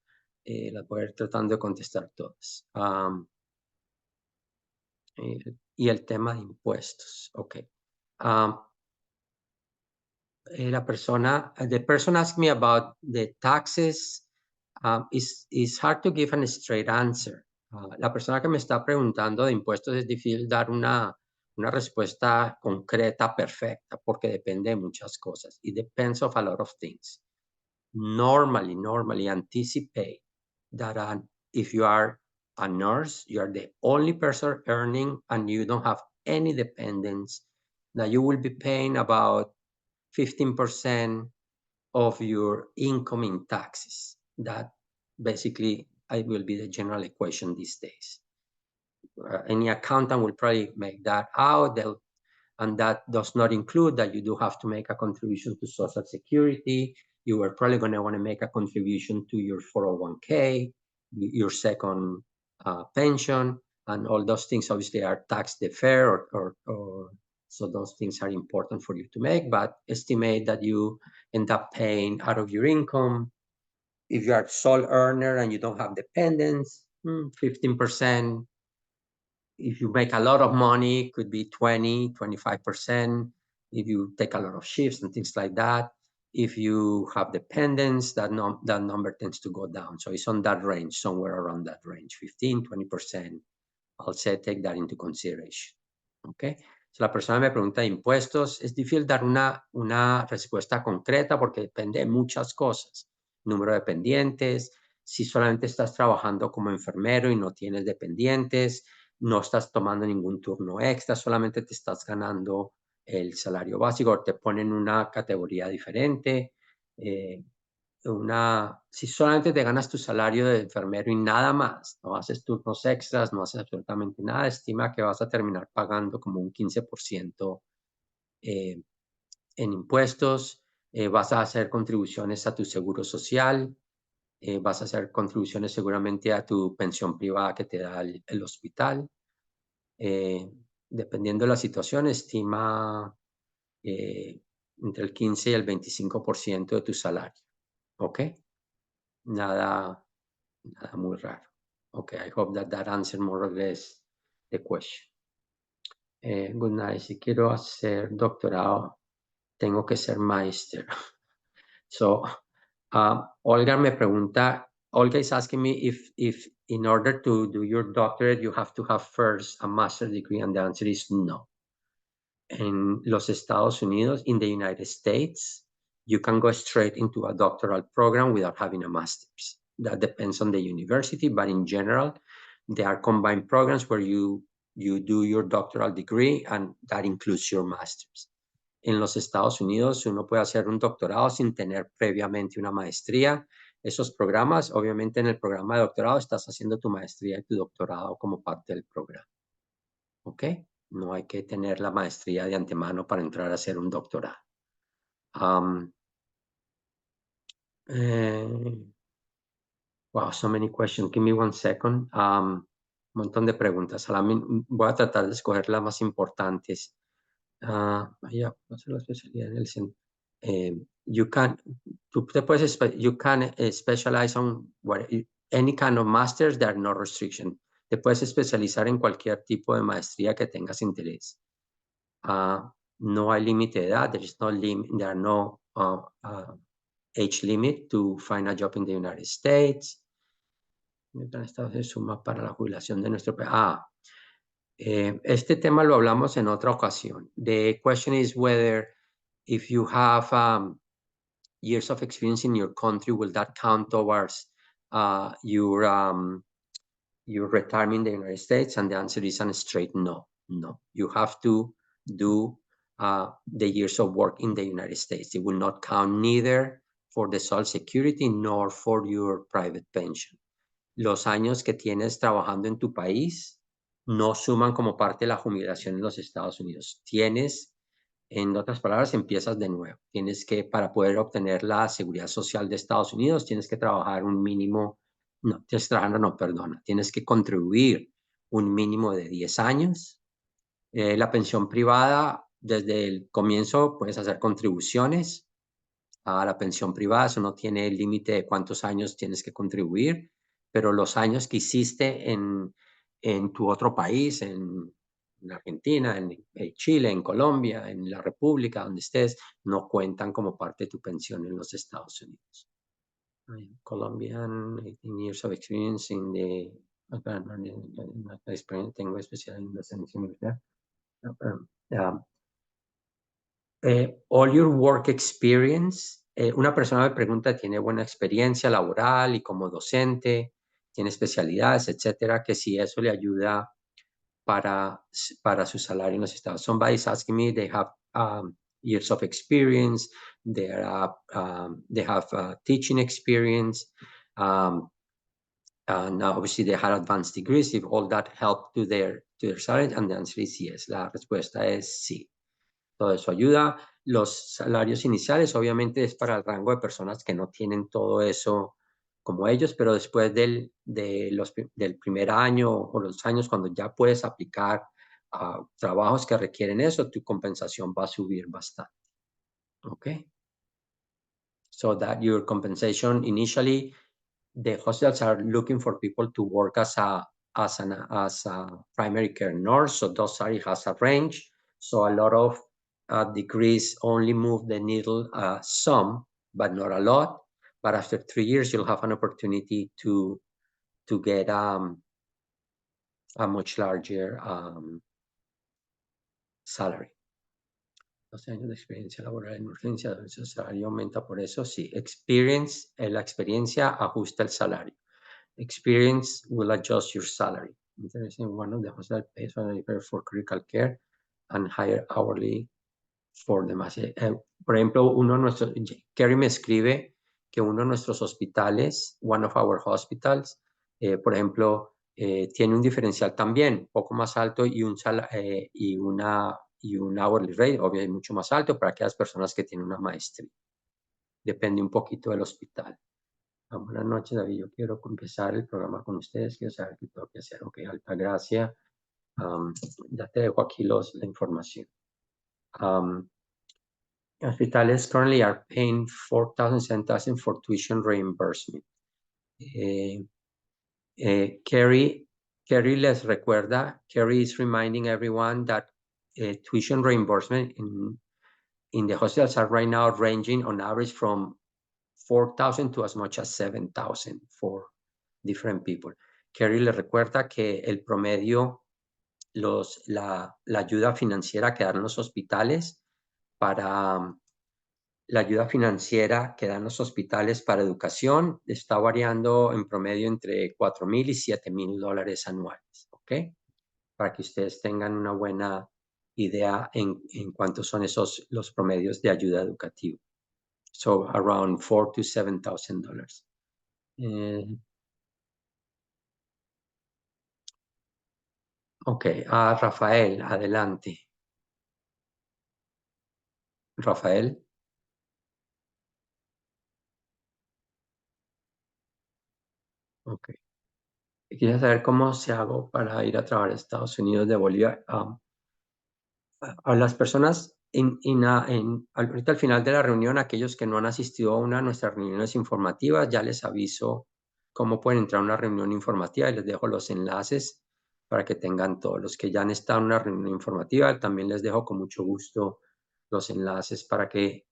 Las voy a ir tratando de contestar todas. Y el tema de impuestos. Okay. The person asked me about the taxes. It's hard to give a straight answer. La persona que me está preguntando de impuestos es difícil dar una respuesta concreta, perfecta, porque depende de muchas cosas. It depends of a lot of things. Normally anticipate that if you are a nurse, you are the only person earning and you don't have any dependents, that you will be paying about 15% of your income in taxes. That basically will be the general equation these days. Any accountant will probably make that out, and that does not include that you do have to make a contribution to Social Security. You are probably going to want to make a contribution to your 401k, your second pension, and all those things obviously are tax deferred, or so those things are important for you to make, but estimate that you end up paying out of your income. If you are sole earner and you don't have dependents, 15%. If you make a lot of money, it could be 20, 25%. If you take a lot of shifts and things like that. If you have dependents, that number tends to go down. So it's on that range, somewhere around that range, 15, 20%. I'll say take that into consideration. Okay. Si la persona me pregunta de impuestos, es difícil dar una respuesta concreta porque depende de muchas cosas. Número de dependientes, si solamente estás trabajando como enfermero y no tienes dependientes, no estás tomando ningún turno extra, solamente te estás ganando el salario básico o te ponen una categoría diferente. Si solamente te ganas tu salario de enfermero y nada más, no haces turnos extras, no haces absolutamente nada, estima que vas a terminar pagando como un 15% en impuestos, vas a hacer contribuciones a tu seguro social, vas a hacer contribuciones seguramente a tu pensión privada que te da el hospital. Dependiendo de la situación, estima entre el 15 y el 25% de tu salario. ¿Ok? Nada muy raro. Okay, I hope that answered more or less the question. Good night. Si quiero hacer doctorado, tengo que ser master. So, Olga me pregunta, Olga is asking me if in order to do your doctorate, you have to have first a master's degree, and the answer is no. En los Estados Unidos, in the United States, you can go straight into a doctoral program without having a master's. That depends on the university, but in general, there are combined programs where you do your doctoral degree and that includes your master's. En los Estados Unidos, uno puede hacer un doctorado sin tener previamente una maestría. Esos programas, obviamente en el programa de doctorado estás haciendo tu maestría y tu doctorado como parte del programa. ¿Ok? No hay que tener la maestría de antemano para entrar a hacer un doctorado. Wow, so many questions. Give me 1 second. Un montón de preguntas. Voy a tratar de escoger las más importantes. Ya, la especialidad en el centro. You can specialize on any kind of masters. There are no restrictions. Te puedes especializar en cualquier tipo de maestría que tengas interés. No hay límite de edad. There are no age limit to find a job in the United States. Se suma para la jubilación de nuestro país. Este tema lo hablamos en otra ocasión. The question is whether if you have years of experience in your country, will that count towards your retirement in the United States? And the answer is a straight no. No, you have to do the years of work in the United States. It will not count neither for the Social Security nor for your private pension. Los años que tienes trabajando en tu país no suman como parte de la jubilación en los Estados Unidos. En otras palabras, empiezas de nuevo. Tienes que, para poder obtener la seguridad social de Estados Unidos, tienes que trabajar un mínimo, tienes que contribuir un mínimo de 10 años. La pensión privada, desde el comienzo puedes hacer contribuciones a la pensión privada, eso no tiene límite de cuántos años tienes que contribuir, pero los años que hiciste en tu otro país, en Argentina, en Chile, en Colombia, en la República, donde estés, no cuentan como parte de tu pensión en los Estados Unidos. Colombian, 18 years of experience in the... Tengo especial en la selección. All your work experience. Una persona me pregunta, ¿tiene buena experiencia laboral y como docente? ¿Tiene especialidades, etcétera? Que si eso le ayuda para su salario en los Estados Unidos. Somebody's asking me, they have years of experience, they have teaching experience, and obviously they have advanced degrees. If all that helped to their salary, and the answer is yes. La respuesta es sí. Todo eso ayuda. Los salarios iniciales obviamente es para el rango de personas que no tienen todo eso como ellos, pero después del primer año o los años cuando ya puedes aplicar a trabajos que requieren eso, tu compensación va a subir bastante. ¿Ok? So that your compensation initially, the hospitals are looking for people to work as a primary care nurse, so those salary has a range. So a lot of degrees only move the needle some, but not a lot. But after 3 years, you'll have an opportunity to get a much larger salary. 12 años de experiencia laboral en urgencia, el salario aumenta por eso. Sí, la experiencia ajusta el salario. Experience will adjust your salary. One of the hospital pays for critical care and higher hourly for the mass. Por ejemplo, Kerry me escribe que uno de nuestros hospitales, one of our hospitals, por ejemplo, tiene un diferencial también, poco más alto y un hourly rate, obviamente mucho más alto para aquellas personas que tienen una maestría. Depende un poquito del hospital. Buenas noches, David. Yo quiero empezar el programa con ustedes. Quiero saber qué tengo que hacer. Ok, alta gracia. Ya te dejo aquí la información. Hospitales currently are paying $4,000, $7,000 for tuition reimbursement. Kerry les recuerda, Kerry is reminding everyone that tuition reimbursement in the hospitals are right now ranging on average from $4,000 to as much as $7,000 for different people. Kerry le recuerda que el promedio, la ayuda financiera que dan los hospitales para educación está variando en promedio entre $4,000 y $7,000 anuales, ¿ok? Para que ustedes tengan una buena idea en cuántos son los promedios de ayuda educativa. So around $4,000 to $7,000. Ok, Rafael, adelante. Rafael. Ok. Quería saber cómo se hago para ir a trabajar a Estados Unidos de Bolivia. A las personas, ahorita al final de la reunión, aquellos que no han asistido a una de nuestras reuniones informativas, ya les aviso cómo pueden entrar a una reunión informativa y les dejo los enlaces para que tengan todos. Los que ya han estado en una reunión informativa, también les dejo con mucho gusto los enlaces para que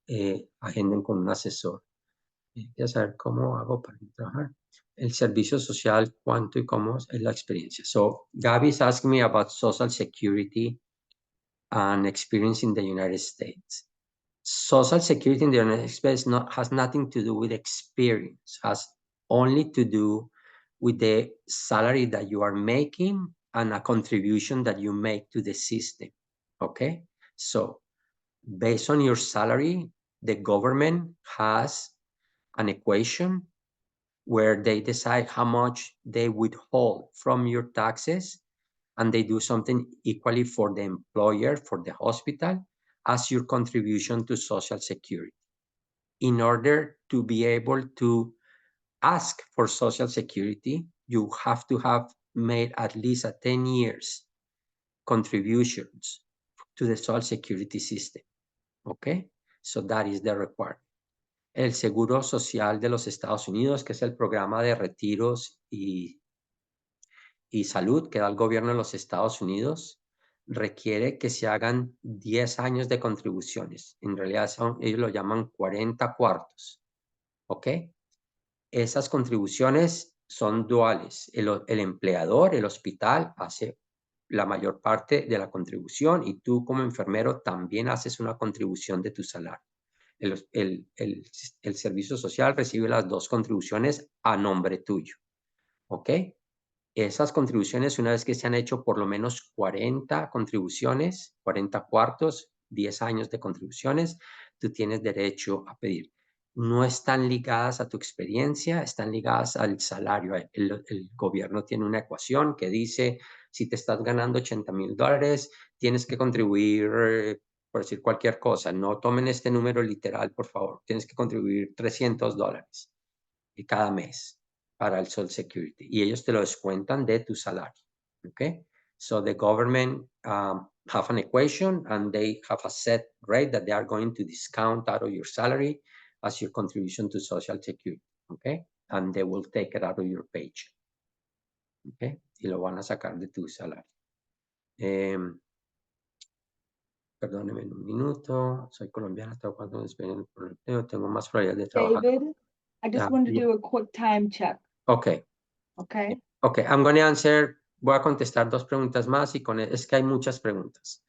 agenden con un asesor. Quería saber cómo hago para trabajar. El servicio social, cuánto y cómo es la experiencia. So, Gabby's asking me about Social Security and experience in the United States. Social Security in the United States has nothing to do with experience, has only to do with the salary that you are making and a contribution that you make to the system, okay? So, based on your salary, the government has an equation where they decide how much they withhold from your taxes, and they do something equally for the employer, for the hospital, as your contribution to Social Security. In order to be able to ask for Social Security, you have to have made at least 10 years contributions to the Social Security system, okay? So that is the requirement. El Seguro Social de los Estados Unidos, que es el programa de retiros y salud que da el gobierno de los Estados Unidos, requiere que se hagan 10 años de contribuciones. En realidad ellos lo llaman 40 cuartos, ¿ok? Esas contribuciones son duales. El empleador, el hospital, hace la mayor parte de la contribución y tú como enfermero también haces una contribución de tu salario. El servicio social recibe las dos contribuciones a nombre tuyo, ¿ok? Esas contribuciones, una vez que se han hecho por lo menos 40 contribuciones, 40 cuartos, 10 años de contribuciones, tú tienes derecho a pedir. No están ligadas a tu experiencia, están ligadas al salario. El gobierno tiene una ecuación que dice, si te estás ganando $80,000, tienes que contribuir, por decir cualquier cosa. No tomen este número literal, por favor. Tienes que contribuir $300 cada mes para el Social Security y ellos te lo descuentan de tu salario, okay? So the government have an equation and they have a set rate that they are going to discount out of your salary as your contribution to Social Security, okay? And they will take it out of your paycheck, okay? Y lo van a sacar de tu salario. Perdóneme un minuto, soy colombiana, tengo más probabilidades de trabajar. David, I just want to do a quick time check. Okay. Okay. Okay, I'm going to answer, voy a contestar 2 preguntas más y es que hay muchas preguntas.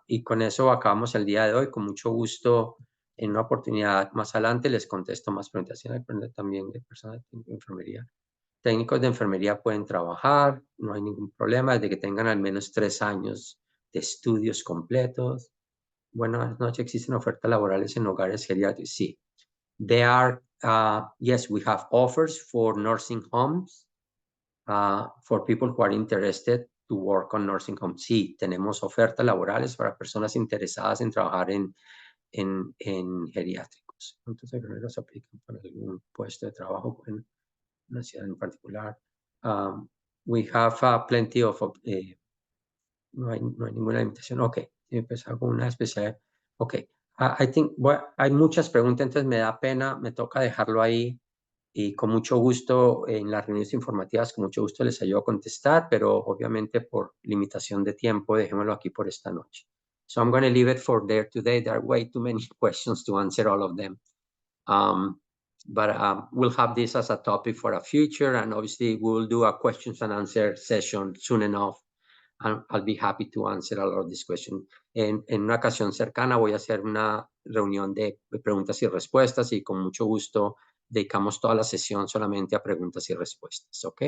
Y con eso acabamos el día de hoy. Con mucho gusto, en una oportunidad más adelante les contesto más preguntas. También de personas de enfermería. Técnicos de enfermería pueden trabajar, no hay ningún problema, desde que tengan al menos 3 años de estudios completos. Buenas noches, ¿existen ofertas laborales en hogares geriátricos? Sí. There are, yes, we have offers for nursing homes. For people who are interested to work on nursing homes. Sí, tenemos ofertas laborales para personas interesadas en trabajar en geriátricos. ¿Cuántos enfermeros aplican para algún puesto de trabajo en una ciudad en particular? We have plenty of, no hay ninguna limitación. Ok, empezar con una especialidad. Ok, I think, hay muchas preguntas, entonces me da pena, me toca dejarlo ahí. Y con mucho gusto, en las reuniones informativas, con mucho gusto les ayudo a contestar, pero obviamente por limitación de tiempo, dejémoslo aquí por esta noche. So I'm going to leave it for there today. There are way too many questions to answer all of them. But we'll have this as a topic for a future, and obviously we'll do a questions and answer session soon enough I'll be happy to answer a lot of this question. En una ocasión cercana voy a hacer una reunión de preguntas y respuestas y con mucho gusto dedicamos toda la sesión solamente a preguntas y respuestas, ¿ok?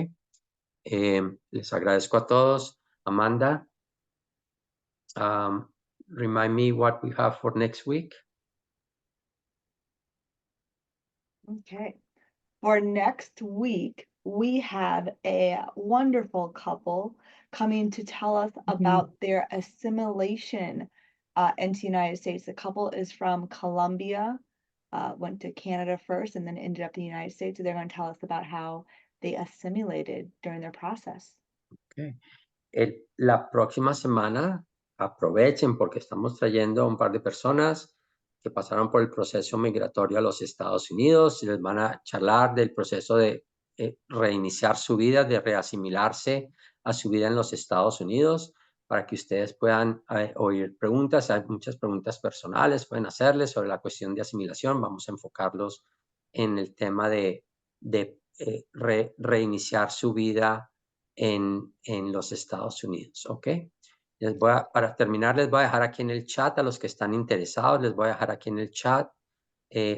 Les agradezco a todos. Amanda, remind me what we have for next week. Okay. For next week, we have a wonderful couple coming to tell us about their assimilation into the United States. The couple is from Colombia, went to Canada first, and then ended up in the United States. So they're going to tell us about how they assimilated during their process. Okay. La próxima semana aprovechen porque estamos trayendo a un par de personas que pasaron por el proceso migratorio a los Estados Unidos y les van a charlar del proceso de reiniciar su vida, de reasimilarse a su vida en los Estados Unidos para que ustedes puedan oír preguntas. Hay muchas preguntas personales, pueden hacerles sobre la cuestión de asimilación. Vamos a enfocarlos en el tema de reiniciar su vida en los Estados Unidos, ¿ok? Para terminar, les voy a dejar aquí en el chat a los que están interesados, les voy a dejar aquí en el chat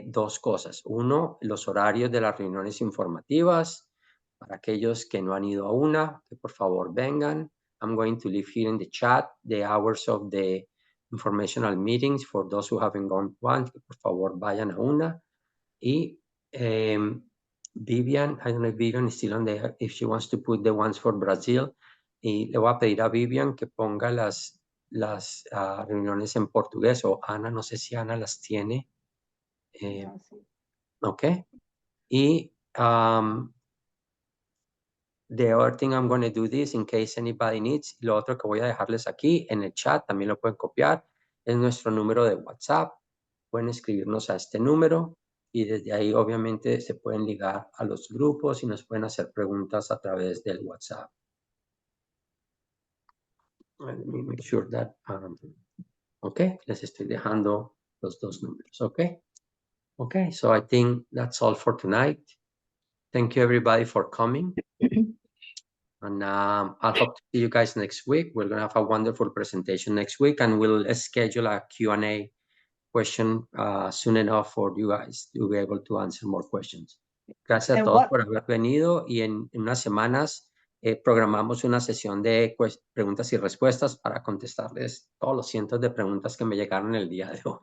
dos cosas. Uno, los horarios de las reuniones informativas. Para aquellos que no han ido a una, que por favor vengan. I'm going to leave here in the chat the hours of the informational meetings for those who haven't gone one, que por favor vayan a una. Y Vivian, I don't know if Vivian is still on there, if she wants to put the ones for Brazil. Y le voy a pedir a Vivian que ponga las reuniones en portugués, o Ana, no sé si Ana las tiene. Ok. Y the other thing I'm going to do this in case anybody needs. Lo otro que voy a dejarles aquí en el chat, también lo pueden copiar, es nuestro número de WhatsApp. Pueden escribirnos a este número y desde ahí obviamente se pueden ligar a los grupos y nos pueden hacer preguntas a través del WhatsApp. Let me make sure that, okay, les estoy dejando los dos números, okay? Okay, so I think that's all for tonight. Thank you everybody for coming. And I'll hope to see you guys next week. We're going to have a wonderful presentation next week and we'll schedule a Q&A question soon enough for you guys to be able to answer more questions. Gracias a todos por haber venido y en unas semanas programamos una sesión de preguntas y respuestas para contestarles todos los cientos de preguntas que me llegaron el día de hoy.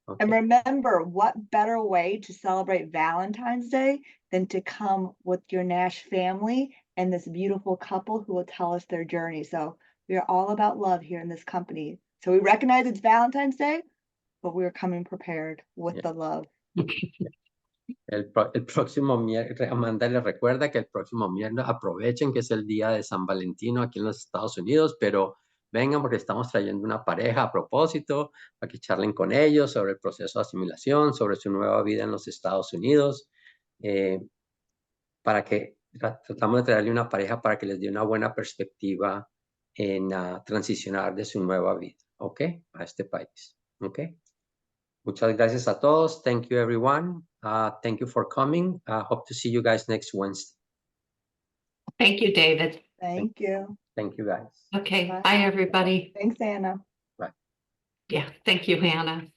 Okay. And remember, what better way to celebrate Valentine's Day than to come with your Nash family and this beautiful couple who will tell us their journey. So we are all about love here in this company. So we recognize it's Valentine's Day, but we're coming prepared with the love. El próximo miércoles, Amanda les recuerda que el próximo miércoles aprovechen que es el día de San Valentino aquí en los Estados Unidos, pero vengan porque estamos trayendo una pareja a propósito para que charlen con ellos sobre el proceso de asimilación, sobre su nueva vida en los Estados Unidos, para que tratamos de traerle una pareja para que les dé una buena perspectiva en transicionar de su nueva vida, ¿ok? A este país, ¿ok? Muchas gracias a todos. Thank you, everyone. Thank you for coming. Hope to see you guys next Wednesday. Thank you, David. Thank you. Thank you, guys. Okay, Bye. bye, everybody. Thanks, Anna. Yeah, thank you, Hannah.